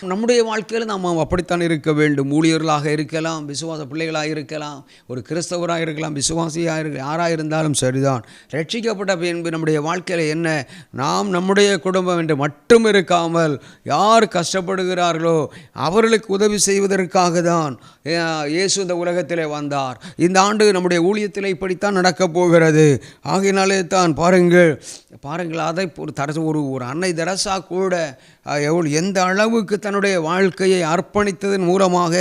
A: நம்முடைய வாழ்க்கையில் நாம் அப்படித்தான் இருக்க வேண்டும். ஊழியர்களாக இருக்கலாம், விசுவாச பிள்ளைகளாக இருக்கலாம், ஒரு கிறிஸ்தவராக இருக்கலாம், விசுவாசியாக இருக்கலாம், யாராக இருந்தாலும் சரிதான். ரட்சிக்கப்பட்ட பின்பு நம்முடைய வாழ்க்கையில் என்ன, நாம் நம்முடைய குடும்பம் என்று மட்டும் இருக்காமல் யார் கஷ்டப்படுகிறார்களோ அவர்களுக்கு உதவி செய்வதற்காக தான் இயேசு இந்த உலகத்திலே வந்தார். இந்த ஆண்டு நம்முடைய ஊழியத்தில் இப்படித்தான் நடக்கப் போகிறது. ஆகையினாலே தான் பாருங்கள் அதை ஒரு அன்னை தெரசா கூட எந்த அளவுக்கு தன்னுடைய வாழ்க்கையை அர்ப்பணித்ததன் மூலமாக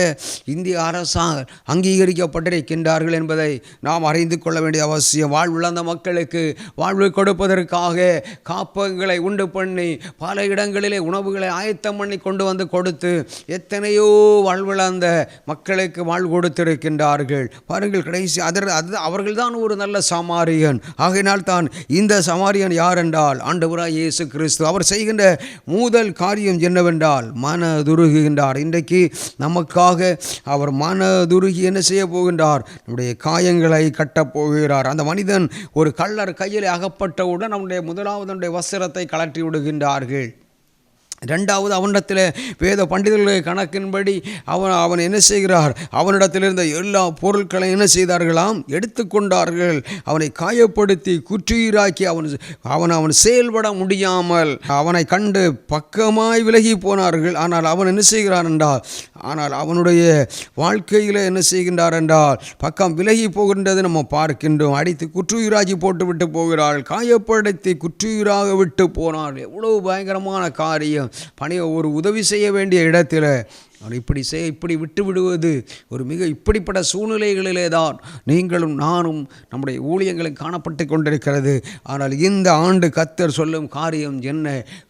A: இந்திய அரசால் அங்கீகரிக்கப்பட்டிருக்கின்றார்கள் என்பதை நாம் அறிந்து கொள்ள வேண்டிய அவசியம். வாழ்விழந்த மக்களுக்கு வாழ்வு கொடுப்பதற்காக காப்பகங்களை உண்டு பண்ணி பல இடங்களிலே உணவுகளை ஆயத்தம் பண்ணி கொண்டு வந்து கொடுத்து எத்தனையோ வாழ்விழந்த மக்களுக்கு வாழ்வு கொடுத்திருக்கின்றார்கள். பாருங்கள், கடைசி அவர்கள்தான் ஒரு நல்ல சமாரியன். ஆகையினால் தான் இந்த சமாரியன் யார் என்றால் ஆண்டவராய் இயேசு கிறிஸ்து. அவர் செய்கின்ற முதல் காரியம் என்னவென்றால் மனதுருகுகின்றார். இன்றைக்கு நமக்காக அவர் மனதுருகி என்ன செய்ய போகின்றார்? நம்முடைய காயங்களை கட்டப் போகிறார். அந்த மனிதன் ஒரு கள்ளர் கையில் அகப்பட்டவுடன் அவனுடைய முதலாவது வஸ்திரத்தை கலற்றி விடுகின்றார்கள். இரண்டாவது, அவனிடத்தில் வேத பண்டிதர்களுடைய கணக்கின்படி அவன் என்ன செய்கிறார்? அவனிடத்தில் இருந்த எல்லா பொருட்களை என்ன செய்தார்களாம்? எடுத்துக்கொண்டார்கள். அவனை காயப்படுத்தி குற்றுயிராக்கி அவன் செயல்பட முடியாமல் அவனை கண்டு பக்கமாய் விலகி போனார்கள். ஆனால் அவன் என்ன செய்கிறான் என்றால், அவனுடைய வாழ்க்கையில் என்ன செய்கின்றார் என்றால் பக்கம் விலகி போகின்றது நம்ம பார்க்கின்றோம். அடித்து குற்றுயிராக்கி போட்டு விட்டு போகிறார்கள், காயப்படுத்தி குற்றுயிராக விட்டு போனார்கள். எவ்வளவு பயங்கரமான காரியம்! ஒரு உதவி செய்ய வேண்டிய இடத்துல இப்படி விட்டு விடுவது ஒரு இப்படிப்பட்ட சூழ்நிலைகளிலே தான் நீங்களும் நானும் நம்முடைய ஊழியங்களும் காணப்பட்டு கொண்டிருக்கிறது. ஆனால் இந்த ஆண்டு கர்த்தர் சொல்லும் காரியம் என்ன?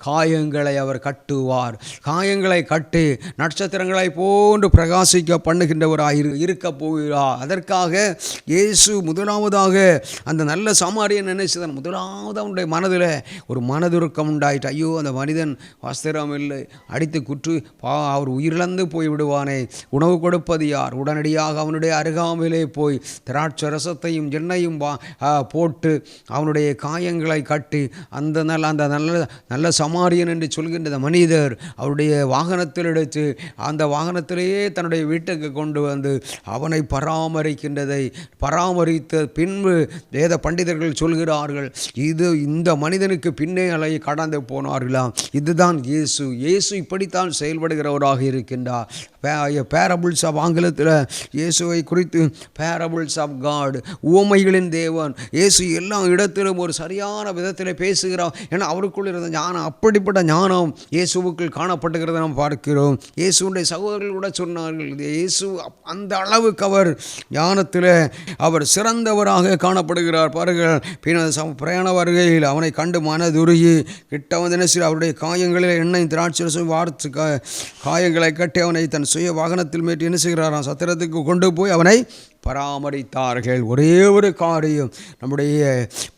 A: காயங்களை அவர் கட்டுவார். காயங்களை கட்டி நட்சத்திரங்களை போன்று பிரகாசிக்க பண்ணுகின்றவராக இருக்க போகிறார். அதற்காக இயேசு முதலாவதாக அந்த நல்ல சமாரியன் என்ன செய்தான்? முதலாவது அவனுடைய மனதில் ஒரு மனதுருக்கம் உண்டாயிட்டு, ஐயோ அந்த மனிதன் வஸ்திரம் இல்லை, அடித்து அவர் உயிரிழந்து போய் விடுவானே, உணவு கொடுப்பது யார்? உடனடியாக அவனுடைய அருகாமையிலே போய் திராட்சை ரசத்தையும் எண்ணெயும் போட்டு அவனுடைய காயங்களை கட்டி அந்த நல்ல சமாரியன் என்று சொல்கின்ற மனிதர் அவருடைய வாகனத்தில் எடுத்து அந்த வாகனத்திலேயே தன்னுடைய வீட்டுக்கு கொண்டு வந்து அவனை பராமரித்த பின்பு வேத பண்டிதர்கள் சொல்கிறார்கள், இந்த மனிதனுக்கு பின்னே கடந்து போனார்களாம். இதுதான் இயேசு. இப்படித்தான் செயல்படுகிறவராக இருக்கின்றார். சொல்லுகின்றார். பேரபிள்ஸ் ஆஃப் ஆங்கிலத்தில் இயேசுவை குறித்து பேரபிள்ஸ் ஆஃப் காட், உவமைகளின் தேவன். இயேசு எல்லா இடத்திலும் ஒரு சரியான விதத்தில் பேசுகிறார். ஏன்னா அவருக்குள் இருந்த ஞானம், அப்படிப்பட்ட ஞானம் இயேசுவுக்குள் காணப்பட்டுகிறத நாம் பார்க்கிறோம். இயேசுடைய சகோதரர்கள் கூட சொன்னார்கள், இயேசு அந்த அளவுக்கு அவர் ஞானத்தில் அவர் சிறந்தவராக காணப்படுகிறார் பாருங்கள். பின்னர் பிரயாண வருகையில் அவனை கண்டு மனதுருகி கிட்ட வந்து அவருடைய காயங்களில் எண்ணெய் திராட்சரசம் வார்த்து காயங்களை கட்டி அவனை தன் சுய வாகனத்தில் மேட்டு என்ன செய்கிறாராம், சத்திரத்துக்கு கொண்டு போய் அவனை பராமரித்தார்கள். ஒரே ஒரு காரியம், நம்முடைய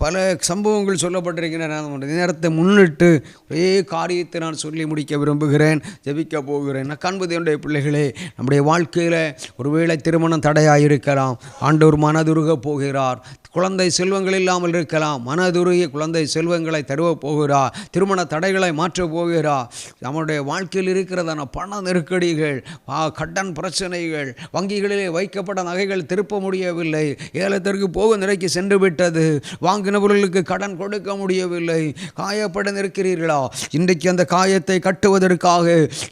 A: பல சம்பவங்கள் சொல்லப்பட்டிருக்கின்றன. நேரத்தை முன்னிட்டு ஒரே காரியத்தை நான் சொல்லி முடிக்க விரும்புகிறேன், ஜெபிக்க போகிறேன். நான் காண்பது என்னுடைய பிள்ளைகளே, நம்முடைய வாழ்க்கையில் ஒருவேளை திருமணம் தடையாயிருக்கலாம், ஆண்டவர் மனதுருக போகிறார். குழந்தை செல்வங்கள் இல்லாமல் இருக்கலாம், மனதுருகி குழந்தை செல்வங்களை தருவ போகிறார். திருமண தடைகளை மாற்றப் போகிறார். நம்முடைய வாழ்க்கையில் இருக்கிறதான பண நெருக்கடிகள், கடன் பிரச்சனைகள், வங்கிகளிலே வைக்கப்பட்ட நகைகள் திருப்ப முடியவில்லை, ஏலத்திற்கு போக நிலைக்கு சென்று விட்டது, வாங்கினவர்களுக்கு கடன் கொடுக்க முடியவில்லை, காயப்பட இருக்கிறீர்களா? இன்றைக்கு அந்த காயத்தை கட்டுவதற்காக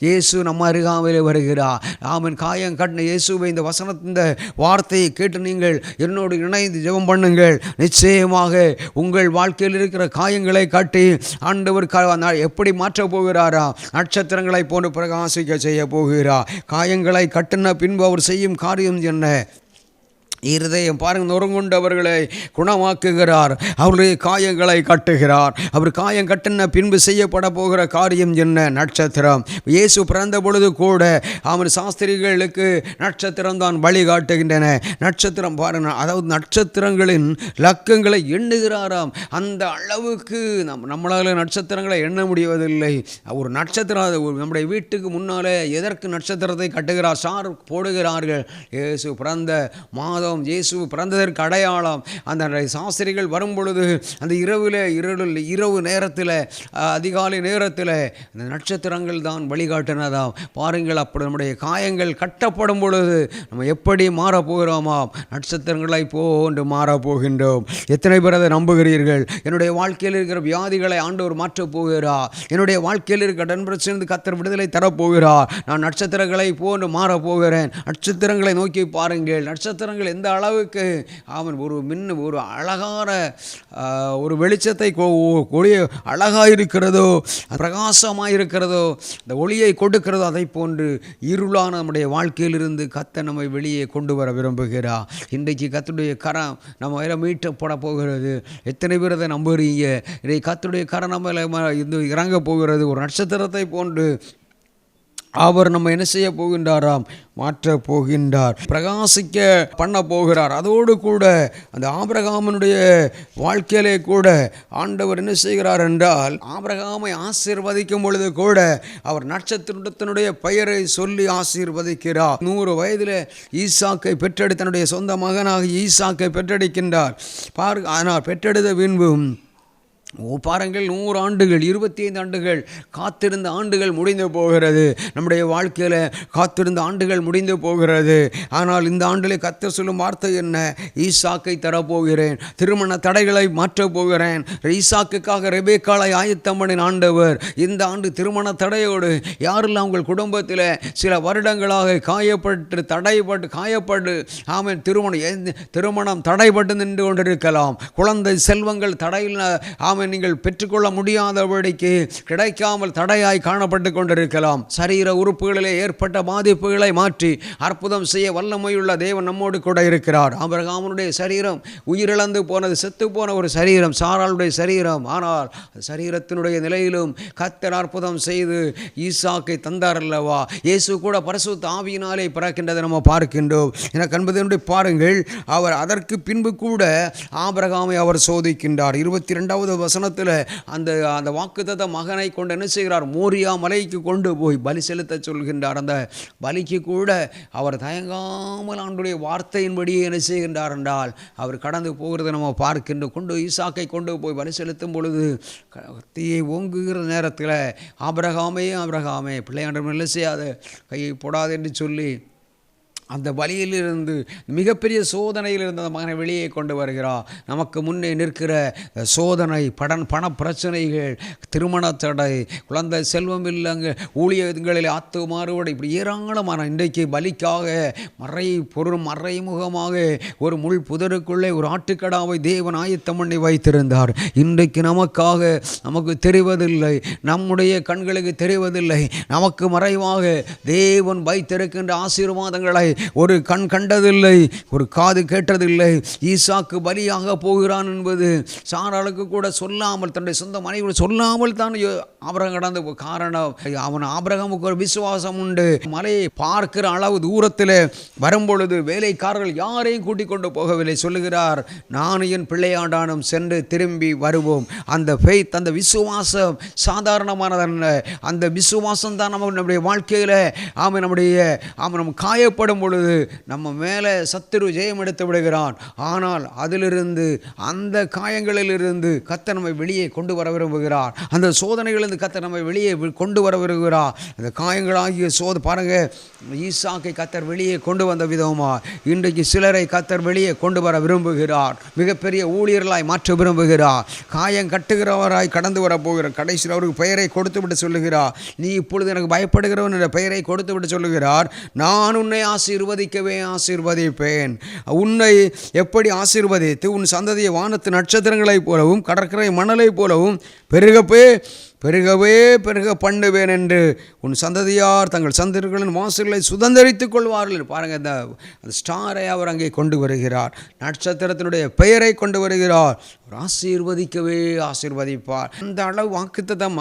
A: இயேசு நம்ம அருகாமையில் வருகிறார். ஆமன். காயம் கட்டின இயேசுவை, இந்த இந்த வார்த்தையை கேட்டு நீங்கள் என்னோடு இணைந்து ஜெபம் பண்ணுங்கள். நிச்சயமாக உங்கள் வாழ்க்கையில் இருக்கிற காயங்களை காட்டி ஆண்டவர் எப்படி மாற்றப் போகிறாரா? நட்சத்திரங்களை போன்று பிரகாசிக்க செய்ய போகிறார். காயங்களை கட்டின பின்பு அவர் செய்யும் காரியம் என்ன? இருதயம் பாருங்கள், நொறுங்குண்டவர்களை குணமாக்குகிறார், அவருடைய காயங்களை கட்டுகிறார். அவர் காயம் கட்டின பின்பு செய்யப்பட போகிற காரியம் என்ன? நட்சத்திரம். இயேசு பிறந்த பொழுது கூட அவன் சாஸ்திரிகளுக்கு நட்சத்திரம் தான் வழிகாட்டுகின்றன. நட்சத்திரம் பாருங்கள், அதாவது நட்சத்திரங்களின் லக்கங்களை எண்ணுகிறாராம். அந்த அளவுக்கு நம்மளால் நட்சத்திரங்களை எண்ண முடிவதில்லை. ஒரு நட்சத்திரம் நம்முடைய வீட்டுக்கு முன்னாலே எதற்கு நட்சத்திரத்தை கட்டுகிறார்? ஸ்டார் போடுகிறார்கள். இயேசு பிறந்த மாதம், இயேசு பிறந்ததற்கு அடையாளம். அந்த சாஸ்திரிகள் வரும் பொழுது அந்த இரவு நேரத்தில், அதிகாலை நேரத்தில் அந்த நட்சத்திரங்கள் தான் வழிகாட்டினதாம். பாருங்கள், அப்படி நம்முடைய காயங்கள் கட்டப்படும் பொழுது நம்ம எப்படி மாறப்போகிறோமா? நட்சத்திரங்களை போன்று மாறப்போகின்றோம். எத்தனை பேர் அதை நம்புகிறீர்கள்? என்னுடைய வாழ்க்கையில் இருக்கிற வியாதிகளை ஆண்டவர் மாற்றப் போகிறார். என்னுடைய வாழ்க்கையில் இருக்கிற டென்பிரச்சிலிருந்து கர்த்தர் விடுதலை தரப்போகிறார். நான் நட்சத்திரங்களை போன்று மாறப்போகிறேன். நட்சத்திரங்களை நோக்கி பாருங்கள். நட்சத்திரங்கள் எந்த அளவுக்கு அவன் ஒரு அழகான ஒரு வெளிச்சத்தை அழகாக இருக்கிறதோ, பிரகாசமாக இருக்கிறதோ, அந்த ஒளியை கொடுக்கிறதோ, அதை போன்று இருளான நம்முடைய வாழ்க்கையிலிருந்து கர்த்தர் நம்மை வெளியே கொண்டு வர விரும்புகிறார். இன்றைக்கு கர்த்தருடைய கரம் நம்ம மீட்டப்பட போகிறது. எத்தனை பேர் அதை நம்புறீங்க? இன்றைக்கு கர்த்தருடைய கரம் நம்ம இறங்க போகிறது. ஒரு நட்சத்திரத்தை போன்று அவர் நம்ம என்ன செய்ய போகின்றாராம்? மாற்றப் போகின்றார், பிரகாசிக்க பண்ண போகிறார். அதோடு கூட அந்த ஆபிரகாமினுடைய வாழ்க்கையிலே கூட ஆண்டவர் என்ன செய்கிறார் என்றால், ஆபிரகாமை ஆசீர்வதிக்கும் பொழுது கூட அவர் நட்சத்திரத்தினுடைய பெயரை சொல்லி ஆசீர்வதிக்கிறார். 100 வயதில் ஈசாக்கை பெற்றெடுத்து தன்னுடைய சொந்த மகனாக ஈசாக்கை பெற்றெடுக்கின்றார். ஆனால் பெற்றெடுத்த பின்பும் பாருங்கள், 100 ஆண்டுகள், 25 ஆண்டுகள் காத்திருந்த ஆண்டுகள் முடிந்து போகிறது. நம்முடைய வாழ்க்கையில் காத்திருந்த ஆண்டுகள் முடிந்து போகிறது. ஆனால் இந்த ஆண்டிலே கர்த்தர் சொல்லும் வார்த்தை என்ன? ஈசாக்கை தரப்போகிறேன், திருமண தடைகளை மாற்றப் போகிறேன். ஈசாக்குக்காக ரெபேக்காளை ஆயத்தம் பண்ணின ஆண்டவர் இந்த ஆண்டு திருமண தடையோடு யாரெல்லாம் உங்கள் குடும்பத்தில் சில வருடங்களாக காயப்பட்டு ஆமென் திருமணம் தடைப்பட்டு நின்று கொண்டிருக்கலாம். குழந்தை செல்வங்கள் தடையில் நீங்கள் பெற்றுக்கொள்ள முடியாதபடிக்கு கிடைக்காமல் தடையாய் காணப்பட்டு கொண்டிருக்கலாம். சரீர உறுப்புகளிலே ஏற்பட்ட பாதிப்புகளை மாற்றி அற்புதம் செய்ய வல்லமையுள்ள தேவன் நம்மோடு கூட இருக்கிறார். ஆபிரகாமுடைய சரீரம் உயிரிழந்து போனது, செத்து போன ஒரு சரீரம், சாராளுடைய சரீரம். ஆனால் சரீரத்தினுடைய நிலையிலும் கர்த்தர் அற்புதம் செய்து ஈசாக்கை தந்தார் அல்லவா? இயேசு கூட பரிசுத்த ஆவியினாலே பிறக்கின்றதை நம்ம பார்க்கின்றோம். எனக்கு என்பதை பாருங்கள், அவர் அதற்கு பின்பு கூட ஆபிரகாமை அவர் சோதிக்கின்றார். 22வது வசனத்தில் அந்த வாக்குத்தத்த மகனை கொண்டு என்ன செய்கிறார்? மோரியா மலைக்கு கொண்டு போய் பலி செலுத்த சொல்கின்றார். அந்த பலிக்கு கூட அவர் தயங்காமல் ஆண்டுடைய வார்த்தையின்படியே என்ன செய்கின்றார் என்றால் அவர் கடந்து போகிறத நம்ம பார்க்கின்றோம். ஈசாக்கை கொண்டு போய் பலி செலுத்தும் பொழுது தீயை ஓங்குகிற நேரத்தில் ஆபிரகாமே பிள்ளையாண்டவர் என்ன செய்யாத கையை போடாது என்று சொல்லி அந்த வழியிலிருந்து மிகப்பெரிய சோதனையிலிருந்து அந்த மகனை வெளியே கொண்டு வருகிறார். நமக்கு முன்னே நிற்கிற சோதனை, பண பிரச்சனைகள், திருமண தடை, குழந்தை செல்வம் இல்லைங்க, ஊழியங்களில் ஆத்து மாறுபடை, இப்படி ஏராளமான இன்றைக்கு பலிக்காக மறைமுகமாக ஒரு முள் புதருக்குள்ளே ஒரு ஆட்டுக்கடாவை தேவன் ஆயத்தம் பண்ணி வைத்திருந்தார். இன்றைக்கு நமக்கு தெரிவதில்லை, நம்முடைய கண்களுக்கு தெரிவதில்லை. நமக்கு மறைவாக தேவன் வைத்திருக்கின்ற ஆசீர்வாதங்களை ஒரு கண் கண்டதில்லை, ஒரு காது கேட்டதில்லை. ஈசாக்கு பலியாக போகிறான் என்பது சாராளுக்கு கூட சொல்லாமல், தன்னுடைய சொந்த மனைவி சொல்லாமல் தான் ஆபிரகாம் கடந்து. காரணம், அவன் ஆபிரகாமுக்கு ஒரு விசுவாசம் உண்டு. மலையை பார்க்கிற அளவு தூரத்தில் வரும்பொழுது வேலைக்காரர்கள் யாரையும் கூட்டிக் கொண்டு போகவில்லை. சொல்லுகிறார், நான் என் பிள்ளையாண்டானும் சென்று திரும்பி வருவோம். அந்த ஃபெய்த், அந்த விசுவாசம் சாதாரணமானதல்ல. அந்த விசுவாசம் தான் நம்முடைய வாழ்க்கையில் நம்ம காயப்படும் பொழுது நம்ம மேலே சத்துரு ஜெயம் எடுத்து விடுகிறான். ஆனால் அதிலிருந்து, அந்த காயங்களிலிருந்து கர்த்தர் நம்மை வெளியே கொண்டு வர விரும்புகிறார். அந்த சோதனைகளிலிருந்து கர்த்தர் நம்மை வெளியே கொண்டு வர விரும்புகிறார். அந்த காயங்களாகிய பாருங்க, ஈசாக்கை கர்த்தர் வெளியே கொண்டு வந்த விதமா இன்றைக்கு சிலரை கர்த்தர் வெளியே கொண்டு வர விரும்புகிறார். மிகப்பெரிய ஊழியர்களாய் மாற்ற விரும்புகிறார். காயம் கட்டுகிறவராய் கடந்து வர போகிறார். கடைசியில் அவருக்கு பெயரை கொடுத்து விட்டு சொல்லுகிறார், நீ இப்பொழுது எனக்கு பயப்படுகிறவன் என்ற பெயரை கொடுத்து விட்டு சொல்லுகிறார், நான் உன்னை ஆசீர்வதிப்பேன். உன்னை எப்படி ஆசீர்வதித்து உன் சந்ததியை வானத்து நட்சத்திரங்களைப் போலவும் கடற்கரை மணலைப் போலவும் பெருக பண்ணுவேன் என்று உன் சந்ததியார் தங்கள் சந்ததிகளின் வாசல்களை சுதந்திரித்துக் கொள்வார்கள். பாருங்கள், அந்த ஸ்டாரை அவர் அங்கே கொண்டு வருகிறார். நட்சத்திரத்தினுடைய பெயரை கொண்டு வருகிறார். ஆசீர்வதிப்பார். அந்த அளவு வாக்குத்தத்தம்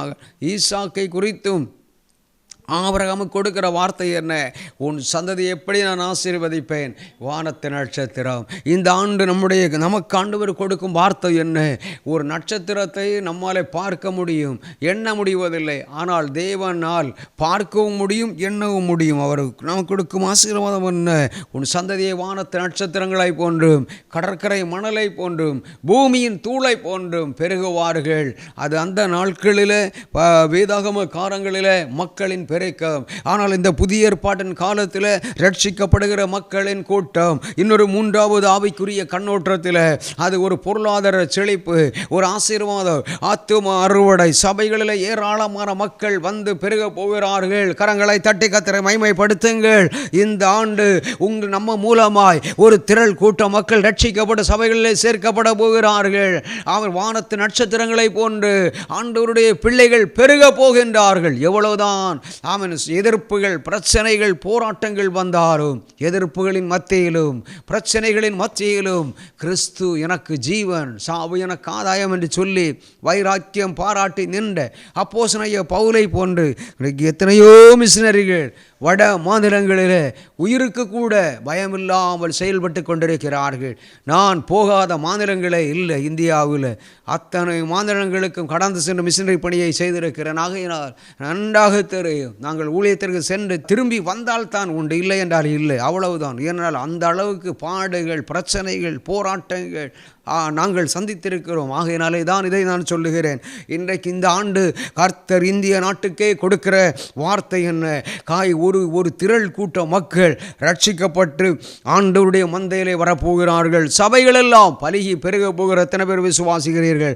A: ஈசாக்கை குறித்தும் ஆபிரகாமுக்கு கொடுக்கிற வார்த்தை என்ன? உன் சந்ததி எப்படி நான் ஆசீர்வதிப்பேன், வானத்து நட்சத்திரம். இந்த ஆண்டு நமக்கு ஆண்டவர் கொடுக்கும் வார்த்தை என்ன? ஒரு நட்சத்திரத்தை நம்மாலே பார்க்க முடியும், எண்ண முடிவதில்லை. ஆனால் தேவனால் பார்க்கவும் முடியும், எண்ணவும் முடியும். அவர் நமக்கு கொடுக்கும் ஆசீர்வாதம் என்ன? உன் சந்ததியை வானத்து நட்சத்திரங்களை போன்றும் கடற்கரை மணலை போன்றும் பூமியின் தூளை போன்றும் பெருகுவார்கள். அது அந்த நாட்களில் வேதாகம காலங்களில் மக்களின் பெருக்கம். ஆனால் இந்த புதிய ஏற்பாட்டின் காலத்தில் ரட்சிக்கப்படுகிற மக்களின் கூட்டம் இன்னொரு மூன்றாவது ஆவிக்குரிய கண்ணோட்டத்தில் அது ஒரு பொருளாதார செழிப்பு, ஒரு ஆசீர்வாதம், ஆத்தும அறுவடை. சபைகளில் ஏராளமான மக்கள் வந்து பெருக போகிறார்கள். கரங்களை தட்டி கர்த்தரை மகிமைப்படுத்துங்கள். இந்த ஆண்டு நம்ம மூலமாய் ஒரு திரள் கூட்ட மக்கள் ரட்சிக்கப்பட்ட சபைகளில் சேர்க்கப்பட போகிறார்கள். அவர் வானத்து நட்சத்திரங்களை போன்று ஆண்டவருடைய பிள்ளைகள் பெருக போகின்றார்கள். எவ்வளவுதான் எதிர்ப்புகள், பிரச்சனைகள், போராட்டங்கள் வந்தாலும், எதிர்ப்புகளின் மத்தியிலும் பிரச்சனைகளின் மத்தியிலும் கிறிஸ்து எனக்கு ஜீவன், சாவு எனக்கு ஆதாயம் என்று சொல்லி வைராக்கியம் பாராட்டி நின்ற அப்போஸ்தலனாகிய பவுலை போன்று எத்தனையோ மிஷனரிகள் வட மாநிலங்களில் உயிருக்கு கூட பயமில்லாமல் செயல்பட்டு கொண்டிருக்கிறார்கள். நான் போகாத மாநிலங்களே இல்லை இந்தியாவில். அத்தனை மாநிலங்களுக்கும் கடந்து சென்று மிஷனரி பணியை செய்திருக்கிறேன். ஆகையினால் நன்றாக தெரியும், நாங்கள் ஊழியத்திற்கு சென்று திரும்பி வந்தால் தான் உண்டு, இல்லை என்றால் இல்லை, அவ்வளவுதான். ஏனென்றால் அந்த அளவுக்கு பாடுகள், பிரச்சனைகள், போராட்டங்கள் நாங்கள் சந்தித்திருக்கிறோம். ஆகையினாலே தான் இதை நான் சொல்லுகிறேன். இன்றைக்கு இந்த ஆண்டு கர்த்தர் இந்திய நாட்டுக்கே கொடுக்கிற வார்த்தை என்ன? ஒரு திரள் கூட்ட மக்கள் ரட்சிக்கப்பட்டு ஆண்டவருடைய மந்தையிலே வரப்போகிறார்கள். சபைகள் எல்லாம் பலுகி பெருக போகிற எத்தனை பேர் விசுவாசிக்கிறீர்கள்?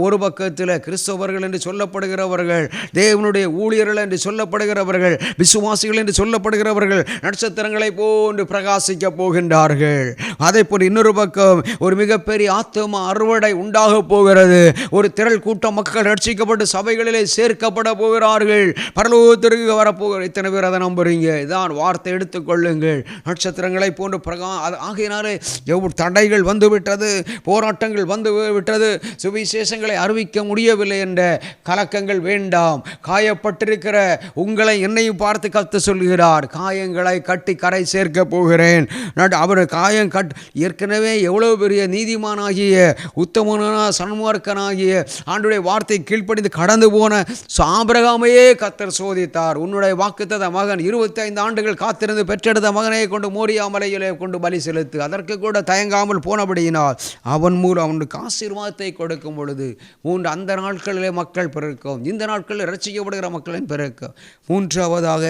A: ஒரு பக்கத்தில் கிறிஸ்தவர்கள் என்று சொல்லப்படுகிறவர்கள், தேவனுடைய ஊழியர்கள் என்று சொல்லப்படுகிறவர்கள், விசுவாசிகள் என்று சொல்லப்படுகிறவர்கள் நட்சத்திரங்களை போன்று பிரகாசிக்க போகின்றார்கள். அதே போல் இன்னொரு பக்கம் ஒரு மிகப்பெரிய ஆத்தும அறுவடை உண்டாக போகிறது. ஒரு திரள் கூட்ட மக்கள் ரட்சிக்கப்பட்டு சபைகளிலே சேர்க்கப்பட போகிறார்கள். பரலோகத்திற்கு வரப்போகிற இத்தனை பேர் அதை நம்புறீங்க? இதான் வார்த்தை, எடுத்துக்கொள்ளுங்கள். நட்சத்திரங்களை போன்று ஆகையினாலே தடைகள் வந்துவிட்டது, போராட்டங்கள் வந்து விட்டது, சுவிசேஷங்களை அறிவிக்க முடியவில்லை என்ற கலக்கங்கள் வேண்டாம். காயப்பட்டிருக்கிற உங்களை என்னையும் பார்த்து கர்த்தர் சொல்கிறார், காயங்களை கட்டி கரை சேர்க்க போகிறேன். அவர் காயம் ஏற்கனவே எவ்வளவு பெரிய நீதிமான் நீதிமானாகிய உத்தமனான சன்மார்க்கனாகிய ஆண்டவருடைய வார்த்தை கீழ்ப்படிந்து கடந்து போன ஆபிரகாமையே கர்த்தர் சோதித்தார். உன்னுடைய வாக்குத்தத்த மகன் 25 ஆண்டுகள் காத்திருந்து பெற்றெடுத்த மகனை கொண்டு மோரியா மலையிலே கொண்டு பலி செலுத்து. அதற்கு கூட தயங்காமல் போனபடியினால் அவன் மூலம் அவனுக்கு ஆசீர்வாதத்தை கொடுக்கும் பொழுது அந்த நாட்களிலே மக்கள் பிறக்கும், இந்த நாட்களில் ரட்சிக்கப்படுகிற மக்களின் பிறக்கும். மூன்றாவதாக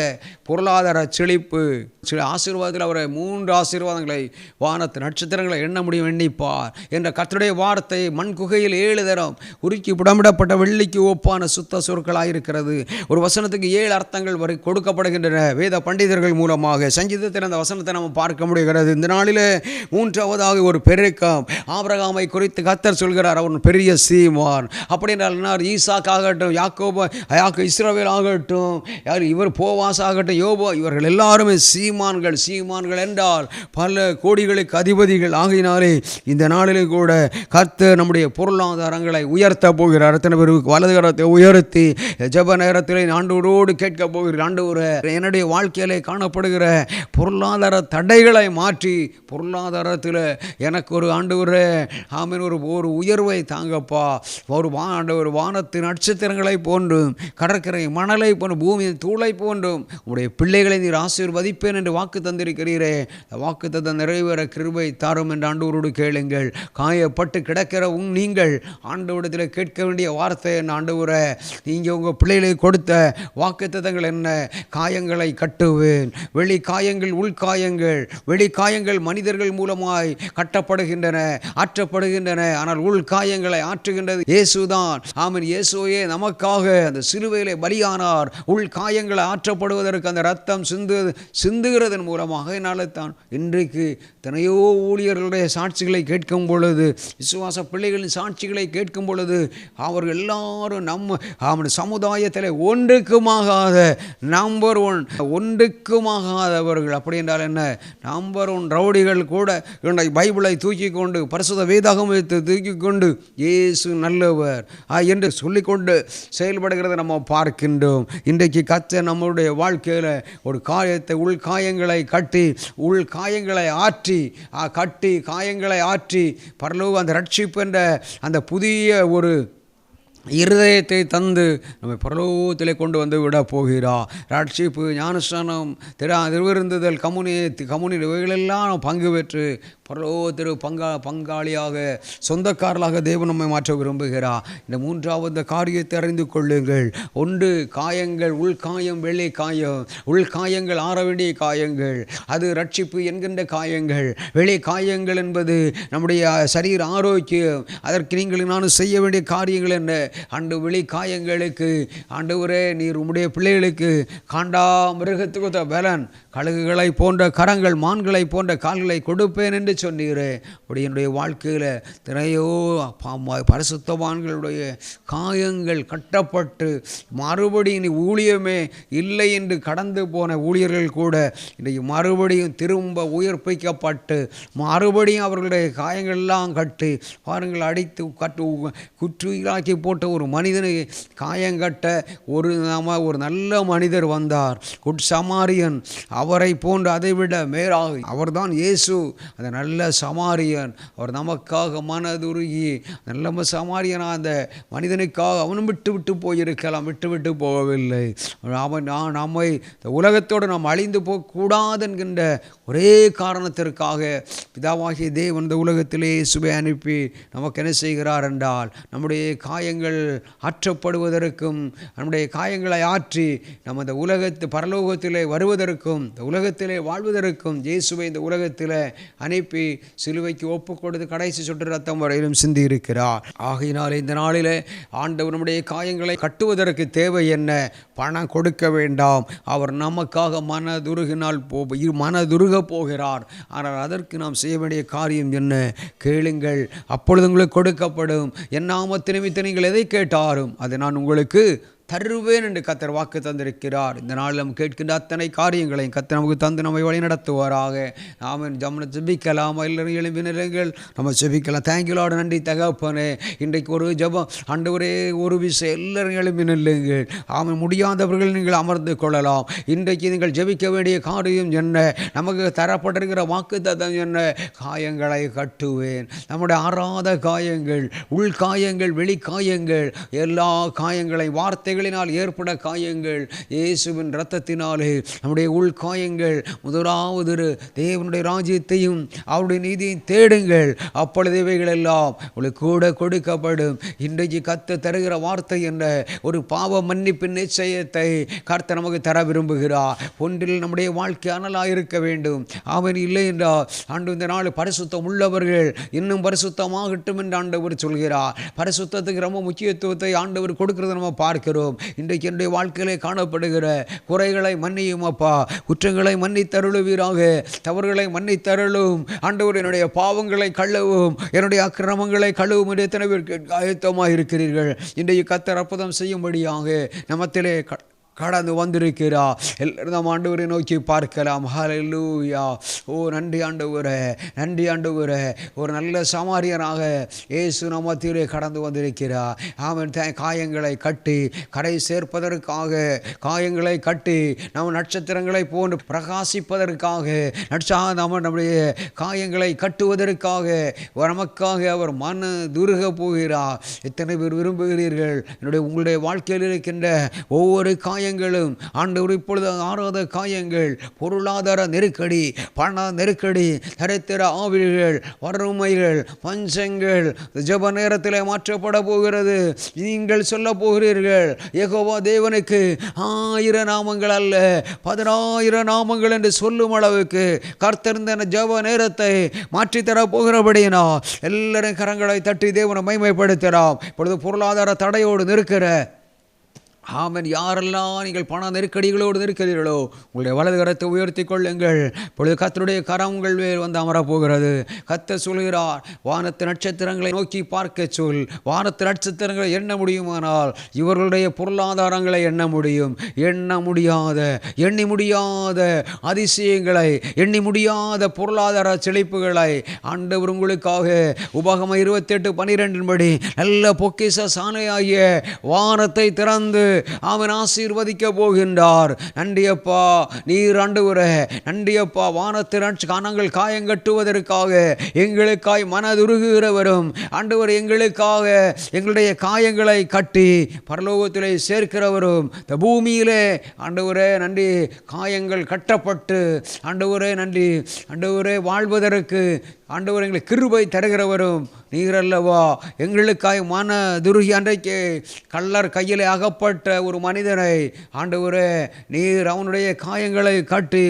A: பொருளாதார செழிப்பு. சில ஆசீர்வாதத்தில் அவரை 3 ஆசீர்வாதங்களை வானத்து நட்சத்திரங்களை எண்ண முடியும் எண்ணிப்பார் என்ற கர்த்தருடைய வார்த்தை மண் குகையில் 7 தரம் உருக்கி புடமிடப்பட்ட வெள்ளிக்கு ஒப்பான சுத்த சொற்களாயிருக்கிறது. ஒரு வசனத்துக்கு 7 அர்த்தங்கள் வரை கொடுக்கப்படுகின்றன வேத பண்டிதர்கள் மூலமாக. சங்கீதத்தில் அந்த வசனத்தை நம்ம பார்க்க முடிகிறது. இந்த நாளிலே மூன்றாவதாக ஒரு பெருக்கம். ஆபிரகாமை குறித்து கர்த்தர் சொல்கிறார், அவன் பெரிய சீமான். அப்படி என்றால் ஈசாக் ஆகட்டும், இஸ்ரவேல் ஆகட்டும், இவர் போவாஸ் ஆகட்டும், யோபோ, இவர்கள் எல்லாருமே சீமான்கள். சீமான்கள் என்றால் பல கோடிகளுக்கு அதிபதிகள். ஆகினாலே இந்த நாளிலே கூட கர்த்தர் நம்முடைய பொருளாதாரங்களை உயர்த்த போகிறார். அத்தனை பேருக்கு வலது கரத்தை உயர்த்தி ஜெப நேரத்திலே ஆண்டவரோடு கேட்க போகிறார். ஆண்டவரே, என்னுடைய வாழ்க்கையிலே காணப்படுகிற பொருளாதார தடைகளை மாற்றி பொருளாதாரத்தில் எனக்கு ஒரு ஆண்டவரே ஆமென் ஒரு உயர்வை தாங்கப்பா. ஒரு வானத்தின் நட்சத்திரங்களை போன்றும் கடற்கரை மணலை போன்றும் பூமியின் தூளை போன்றும் உங்களுடைய பிள்ளைகளை நீர் ஆசீர்வதிப்பேன் என்று வாக்கு தந்திருக்கிறீரே. வாக்கு தந்த நிறைவேற கிருபை தாரும் என்று ஆண்டவரோடு கேளுங்கள். காயப்பட்டு கிடக்கிற நீங்கள் ஆண்டவரிடத்தில் கேட்க வேண்டிய வார்த்தை என்ன? ஆண்டவரே, நீங்கள் உங்கள் பிள்ளைகளை கொடுத்த வாக்கு தத்தங்கள் என்ன? காயங்களை கட்டுவேன். வெளி காயங்கள் உள்காயங்கள். வெளி காயங்கள் மனிதர்கள் மூலமாய் கட்டப்படுகின்றன, ஆற்றப்படுகின்றன. ஆனால் உள்காயங்களை ஆற்றுகின்றது இயேசுதான். ஆமென். இயேசுவே நமக்காக அந்த சிலுவையிலே பலியானார். உள்காயங்களை ஆற்றப்படுவதற்கு அந்த ரத்தம் சிந்துகிறதன் மூலமாக. அதனால தான் இன்றைக்கு எத்தனையோ ஊழியர்களுடைய சாட்சிகளை கேட்கும் பொழுது, விசுவாச பிள்ளைகளின் சாட்சிகளை கேட்கும் பொழுது, அவர்கள் எல்லாரும் நம்ம சமுதாயத்தில் ஒன்றுக்குமாகாத நம்பர் 1 ஒன்றுக்குமாகாதவர்கள். அப்படி என்றால் என்ன? நம்பர் 1 ரவுடிகள் கூட பைபிளை தூக்கி கொண்டு பரிசுத்த வேதாகமத்தை தூக்கி கொண்டு இயேசு நல்லவர் என்று சொல்லிக்கொண்டு செயல்படுகிறத நம்ம பார்க்கின்றோம். இன்றைக்கு கர்த்தர் நம்முடைய வாழ்க்கையில் ஒரு காயத்தை உள்காயங்களை கட்டி உள்காயங்களை கட்டி காயங்களை ஆற்றி பரலோக அந்த ரட்சிப்பு என்ற அந்த புதிய ஒரு இருதயத்தை தந்து நம்மை பரலோகத்திலே கொண்டு வந்து விட போகிறார். ரட்சிப்பு, ஞானஸ்நானம், திருவிருந்துதல், கம்யூனி இவைகளெல்லாம் பங்கு பெற்று பரலோகத்திற்கு பங்காளியாக சொந்தக்காரர்களாக தேவன் நம்மை மாற்ற விரும்புகிறார். இந்த மூன்றாவது காரியத்தை அறிந்து கொள்ளுங்கள். 1 காயங்கள், உள்காயம், வெள்ளை காயம். உள்காயங்கள் ஆற வேண்டிய காயங்கள், அது ரட்சிப்பு என்கின்ற காயங்கள். வெளி காயங்கள் என்பது நம்முடைய சரீர ஆரோக்கியம். அதற்கு நீங்கள் நானும் செய்ய வேண்டிய காரியங்கள் என்ன? வெளி காயங்களுக்கு ஆண்டவரே, நீர் உம்முடைய பிள்ளைகளுக்கு காண்டா மிருகத்துக்கு பலன், கழுகுகளை போன்ற கரங்கள், மான்களை போன்ற கால்களை கொடுப்பேன் என்று சொன்னீரே. அப்படி என்னுடைய வாழ்க்கையில் திரையோ பரிசுத்தவான்களுடைய காயங்கள் கட்டப்பட்டு மறுபடியும் நீ ஊழியமே இல்லை என்று கடந்து போன ஊழியர்கள் கூட இன்றைக்கு மறுபடியும் திரும்ப உயிர்ப்பிக்கப்பட்டு மறுபடியும் அவர்களுடைய காயங்கள்லாம் கட்டி பாருங்கள், அடித்து குற்றுயிராக்கி போட்ட ஒரு மனிதனை காயங்கட்ட ஒரு நல்ல மனிதர் வந்தார், குட் சமாரியன். அவரை போன்று அதைவிட மேலாக அவர்தான் இயேசு, அந்த நல்ல சமாரியன். அவர் நமக்காக மனதுருகி நல்ல சமாரியனாக அந்த மனிதனுக்காக அவனும் விட்டு போயிருக்கலாம், விட்டு போகவில்லை. நம்மை உலகத்தோடு நாம் அழிந்து போகக்கூடாது என்கின்ற ஒரே காரணத்திற்காக பிதாவாகிய தேவன் இந்த உலகத்திலே இயேசுவை அனுப்பி நமக்கு என்ன செய்கிறார் என்றால், நம்முடைய காயங்கள் ஆற்றப்படுவதற்கும் நம்முடைய காயங்களை ஆற்றி நம்ம இந்த பரலோகத்திலே வருவதற்கும் இந்த உலகத்திலே வாழ்வதற்கும் இயேசுவை இந்த உலகத்தில் அனுப்பி சிலுவைக்கு ஒப்பு கொடுத்து கடைசி சொட்டு ரத்தம் வரையிலும் சிந்தி இருக்கிறார். ஆகையினாலே இந்த நாளிலே ஆண்டவர் நம்முடைய காயங்களை கட்டுவதற்கு தேவை என்ன? பணம் கொடுக்க வேண்டாம். அவர் நமக்காக மனதுருக போகிறார். ஆனால் அதற்கு நாம் செய்ய வேண்டிய காரியம் என்ன? கேளுங்கள், அப்பொழுது உங்களுக்கு கொடுக்கப்படும். என் நாமத்து நிமித்தம் நீங்கள் எதை கேட்டாலும் அதை நான் உங்களுக்கு தருவேன் என்று கர்த்தர் வாக்கு தந்திருக்கிறார். இந்த நாளில் நம்ம கேட்கின்ற அத்தனை காரியங்களையும் கர்த்தர் நமக்கு தந்து நம்மை வழி நடத்துவாராக. ஆமென். நம்ம ஜெபிக்கலாம். எல்லாரும் எழும்பி நில்லுங்கள். நம்ம ஜெபிக்கலாம். Thank you Lord. நன்றி தகப்பனே. இன்றைக்கு ஒரு ஜெபம் ஆண்டவரே, ஒரு விஷயம் எல்லாரும் எழும்பி நில்லுங்கள். ஆமென். முடியாதவர்கள் நீங்கள் அமர்ந்து கொள்ளலாம். இன்றைக்கு நீங்கள் ஜெபிக்க வேண்டிய காரியம் என்ன? நமக்கு தரப்பட்டிருக்கிற வாக்குத்தத்தம் என்ன? காயங்களை கட்டுவேன். நம்முடைய ஆறாத காயங்கள், உள்காயங்கள், வெளிக்காயங்கள், எல்லா காயங்களை வார்த்தைகளினால் ஏற்பட காயங்கள் இயேசுவின் இரத்தத்தினாலே நம்முடைய உள்காயங்கள். முதலாவது தேவனுடைய ராஜ்யத்தையும் அவருடைய நீதியையும் தேடுங்கள், அப்பொழுது இவைகள் எல்லாம் உங்களுக்கு கூட கொடுக்கப்படும். இன்றைக்கு கர்த்தர் தருகிற வார்த்தை என்ன? ஒரு பாவ மன்னிப்பின் நிச்சயத்தை கர்த்தர் நமக்கு தர விரும்புகிறார். ஒன்றில் நம்முடைய வாழ்க்கை அனலாக இருக்க வேண்டும். அவன் இல்லை என்றால் ஆண்டு இந்த நாள் பரிசுத்தம் உள்ளவர்கள் இன்னும் பரிசுத்தமாகட்டும் என்று ஆண்டவர் சொல்கிறார். பரிசுத்தத்துக்கு ரொம்ப முக்கியத்துவத்தை ஆண்டவர் கொடுக்கிறது நம்ம பார்க்கிறோம். இன்றைக்கு என்னுடைய வாழ்க்கையிலே காணப்படுகிற குறைகளை மன்னியும் அப்பா, குற்றங்களை மன்னித்தருளுவீராக, தவறுகளை மன்னித்தருளும் ஆண்டவர். என்னுடைய பாவங்களை கழுவும், என்னுடைய அக்கிரமங்களை கழுவும் என்று எத்தனை பேர் ஆயத்தமாக இருக்கிறீர்கள்? இன்றைக்கு கர்த்தர் அற்புதம் செய்யும்படியாக நமத்திலே கடந்து வந்திருக்கிறார். எல்லாரும் நாம் ஆண்டவரை நோக்கி பார்க்கலாம். ஹல்லேலூயா. ஓ நன்றி ஆண்டவரே, நன்றி ஆண்டவரே. ஒரு நல்ல சமாரியனாக இயேசு நமத்திலே கடந்து வந்திருக்கிறார். ஆமென். காயங்களை கட்டி கரை சேர்ப்பதற்காக, காயங்களை கட்டி நம்ம நட்சத்திரங்களை போன்று பிரகாசிப்பதற்காக, நம்முடைய காயங்களை கட்டுவதற்காக நமக்காக அவர் மன துருக போகிறார். எத்தனை பேர் விரும்புகிறீர்கள்? உங்களுடைய வாழ்க்கையில் இருக்கின்ற ஒவ்வொரு காயங்களும் ஆண்டவர் இப்பொழுது ஆறாத காயங்கள், பொருளாதார நெருக்கடி, பண நெருக்கடி, தரித்திர ஆவிகள், வறுமைகள், பஞ்சங்கள் ஜெப நேரத்தில் மாற்றப்பட போகிறது. நீங்கள் சொல்ல போகிறீர்கள், யெகோவா தேவனுக்கு 1000 நாமங்கள் அல்ல 10,000 நாமங்கள் என்று சொல்லும் அளவுக்கு கர்த்தர் இந்த ஜெப நேரத்தை மாற்றித்தர போகிறபடினா எல்லாரும் கரங்களை தட்டி தேவனை மகிமைப்படுத்தலாம். இப்பொழுது பொருளாதார தடையோடு நிற்கிற ஆமென், யாரெல்லாம் நீங்கள் பண நெருக்கடிகளோடு இருக்கிறீர்களோ உங்களுடைய வலது கரத்தை உயர்த்தி கொள்ளுங்கள். இப்பொழுது கர்த்தருடைய கரம் உங்கள் மேல் வந்து அமரப்போகிறது. கர்த்தர் சொல்கிறார், வானத்து நட்சத்திரங்களை நோக்கி பார்க்க சொல். வானத்து நட்சத்திரங்களை எண்ண முடியுமானால் இவர்களுடைய பொருளாதாரங்களை எண்ண முடியும். எண்ணி முடியாத அதிசயங்களை, எண்ணி முடியாத பொருளாதார செழிப்புகளை ஆண்டவர் உங்களுக்காக உபாகமம் 28:12 படி நல்ல பொக்கிஷ சாலையாகிய வானத்தை திறந்து அவன் ஆசீர்வதிக்க போகின்றார். நன்றியப்பா, நீர் ஆண்டவரே, நன்றியப்பா. வானத்தை நாங்கள் காயங்கட்டுவதற்காக எங்களுக்காய் மனதுருகுகிறவரும் ஆண்டவர், எங்களுக்காக எங்களுடைய காயங்களை கட்டி பரலோகத்திலே சேர்க்கிறவரும், இந்த பூமியிலே ஆண்டவரே நன்றி, காயங்கள் கட்டப்பட்டு ஆண்டவரே நன்றி, ஆண்டவரே வாழ்வதற்கு ஆண்டவர் எங்களுக்கு கிருபை தருகிறவரும் நீரல்லவா. எங்களுக்காய் மன துருகி அன்றைக்கு கள்ளர் கையிலே அகப்பட்ட ஒரு மனிதனை ஆண்டவரே நீர் அவனுடைய காயங்களை கட்டி,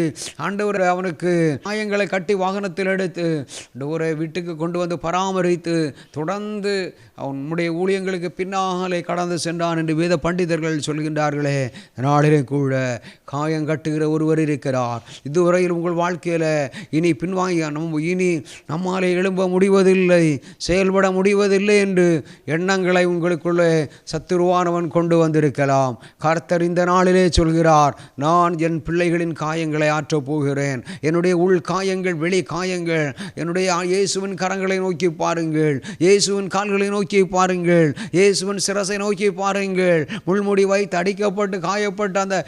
A: ஆண்டவரே அவனுக்கு காயங்களை கட்டி வாகனத்தில் எடுத்து ஆண்டவரே வீட்டுக்கு கொண்டு வந்து பராமரித்து தொடர்ந்து அவனுடைய ஊழியங்களுக்கு பின்னாலே கடந்து சென்றான் என்று வேத பண்டிதர்கள் சொல்கின்றார்களே. நாளிலே கூட காயம் கட்டுகிற ஒருவர் இருக்கிறார். இதுவரையில் உங்கள் வாழ்க்கையில் இனி இனி நம்மாலே எழும்ப முடிவதில்லை, செயல்பட முடிவதில்லை என்று எண்ணங்களை உங்களுக்குள்ளே சத்துருவானவன் கொண்டு வந்திருக்கலாம். கர்த்தர் இந்த நாளிலே சொல்கிறார், நான் என் பிள்ளைகளின் காயங்களை ஆற்றப் போகிறேன். என்னுடைய உள் காயங்கள், வெளி காயங்கள், என்னுடைய இயேசுவின் கரங்களை நோக்கி பாருங்கள், இயேசுவின் கால்களை நோக்கி பாருங்கள், இயேசுவின் சிரசை நோக்கி பாருங்கள், முள்முடி வைத்து அடிக்கப்பட்டு காயப்பட்ட அந்த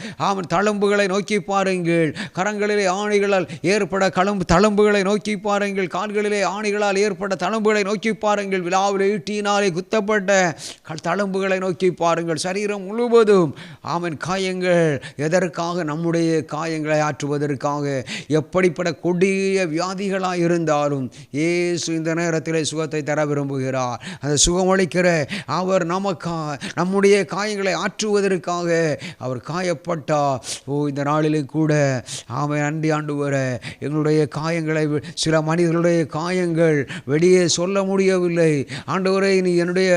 A: தழும்புகளை நோக்கி பாருங்கள், கரங்களிலே ஆணிகளால் ஏற்பட தழும்புகளை நோக்கி பாருங்கள், கால்களிலே ஆணிகளால் ஏற்பட்ட தழும்புகளை நோக்கி பாருங்கள், விழாவில் ஈட்டியினாலே குத்தப்பட்ட தழும்புகளை நோக்கி பாருங்கள். சரீரம் முழுவதும் காயங்கள். எதற்காக? நம்முடைய காயங்களை ஆற்றுவதற்காக. எப்படிப்பட்ட கொடிய வியாதிகளாக இருந்தாலும் இயேசு இந்த நேரத்தில் சுகத்தை தர விரும்புகிறார். அந்த சுகமளிக்கிற அவர் நமக்காக, நம்முடைய காயங்களை ஆற்றுவதற்காக அவர் காயப்பட்டார். இந்த நாளிலே கூட நன்றி ஆண்டவரே, எங்களுடைய காயங்களை, சில மனிதர்களுடைய காயங்கள் வெளியே சொல்ல முடியவில்லை ஆண்டவரே, இனி என்னுடைய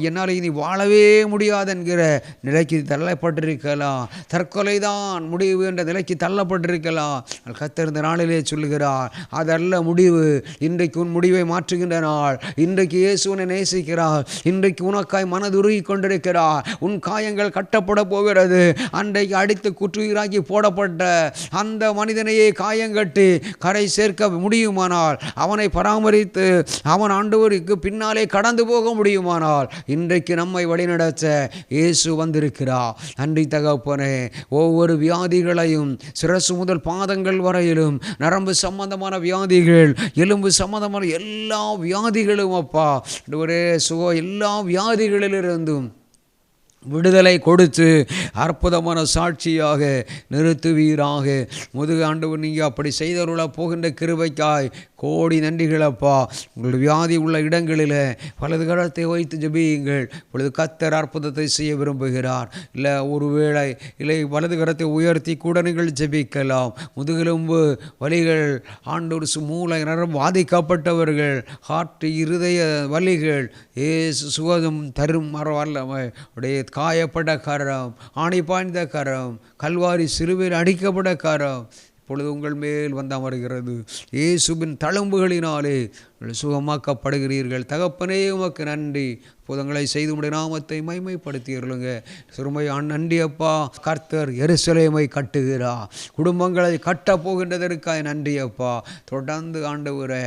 A: என்னால் இனி வாழவே முடியாது என்கிற நிலைக்கு தள்ளப்பட்டிருக்கலாம், தற்கொலை தான் முடிவு என்ற நிலைக்கு தள்ளப்பட்டிருக்கலாம். கர்த்தர் இந்த நாளிலே சொல்லுகிறார், அதல்ல முடிவு. இன்றைக்கு உன் முடிவை மாற்றுகின்ற நாள். இன்றைக்கு இயேசுவை நேசிக்கிறார். இன்றைக்கு உனக்காய் மனதுருகி கொண்டிருக்கிறார். உன் காயங்கள் கட்டப்பட போகிறது. அன்றைக்கு அடித்து குற்றுயிராக்கி போடப்பட்ட அந்த மனிதனையே காயங்கட்டி கரை சேர்க்க முடியுமானால், அவனை பராமரித்து அவன் ஆண்டவருக்கு பின்னாலே கடந்து போக முடியுமானால், இன்றைக்கு நம்மை வழிநடத்த இயேசு வந்திருக்கிறார். நன்றி தகப்பனே. ஒவ்வொரு வியாதிகளையும் சிரசு முதல் பாதங்கள் வரையிலும், நரம்பு சம்பந்தமான வியாதிகள், எலும்பு சம்பந்தமான எல்லா வியாதிகளும் அப்பா ஒரே எல்லா வியாதிகளிலிருந்தும் விடுதலை கொடுத்து அற்புதமான சாட்சியாக நிறுத்துவீராக. முதுகு ஆண்டவர் நீங்கள் அப்படி செய்தருள போகின்ற கிருபைக்காய் கோடி நன்றிகளப்பா. உங்களுடைய வியாதி உள்ள இடங்களில் வலது கரத்தை வைத்து ஜெபியுங்கள். இப்பொழுது கர்த்தர் அற்புதத்தை செய்ய விரும்புகிறார். இல்லை ஒருவேளை இல்லை வலது கரத்தை உயர்த்தி கூட நீங்கள் ஜெபிக்கலாம். முதுகெலும்பு வலிகள், ஆண்டவர் மூளை நரம்பு பாதிக்கப்பட்டவர்கள், ஹார்ட் இருதய வலிகள், ஏசு சுகதம் தரும் மரவல்லமை உடைய காயப்பட்ட கரம், ஆணி பாய்ந்த கரம், கல்வாரி சிலுவையில் அடிக்கப்பட்ட கரம் இப்பொழுது உங்கள் மேல் வந்து அமர்கிறது. இயேசுவின் தழும்புகளினாலே சுகமாக்கப்படுகிறீர்கள். தகப்பனே உமக்கு நன்றி. புதங்களை செய்து உடைய நாமத்தை மைமைப்படுத்தியருளுங்க. சிறுமை நன்றி அப்பா. கர்த்தர் எருசலேமை கட்டுகிறார். குடும்பங்களை கட்டப் போகின்றதற்காய் நன்றி அப்பா. தொடர்ந்து ஆண்டவரே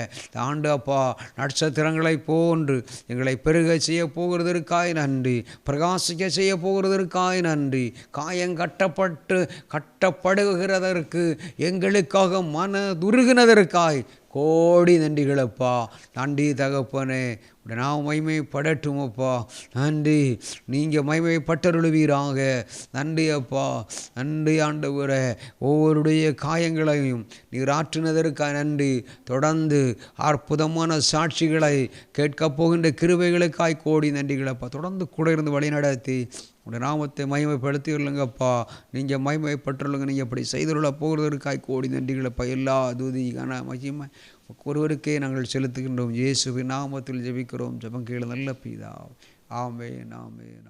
A: ஆண்டு அப்பா நட்சத்திரங்களை போன்று எங்களை பெருக செய்ய போகிறதற்காய் நன்றி. பிரகாசிக்க செய்ய போகிறதற்காய் நன்றி. காயம் கட்டப்படுகிறதற்கு எங்களுக்காக மனதுருகினதற்காய் கோடி நன்றிகளப்பா. நன்றி தகப்பனே. நான் மைமைப்படட்டும் அப்பா. நன்றி. நீங்கள் மைமைப்பட்டருளுவீராக. நன்றி அப்பா. நன்றி ஆண்டவரே. ஒவ்வொருடைய காயங்களையும் நீர் ஆற்றினதற்காக நன்றி. தொடர்ந்து அற்புதமான சாட்சிகளை கேட்கப் போகின்ற கிருபைகளுக்காய் கோடி நன்றிகளப்பா. தொடர்ந்து கூட இருந்து வழி நடத்தி உடைய நாமத்தை மகிமைப்படுத்தி உள்ளங்கப்பா. நீங்கள் மகிமைப்பட்டுள்ளுங்க. நீங்கள் அப்படி செய்துள்ள போகிறதற்காய் கோடி நன்றிகளப்பா. எல்லா துதி கன மகிமை ஒருவருக்கே நாங்கள் செலுத்துகின்றோம். இயேசுவின் நாமத்தில் ஜெபிக்கிறோம். ஜெபம் கேளு நல்ல பிதாவே. ஆமென், ஆமென்.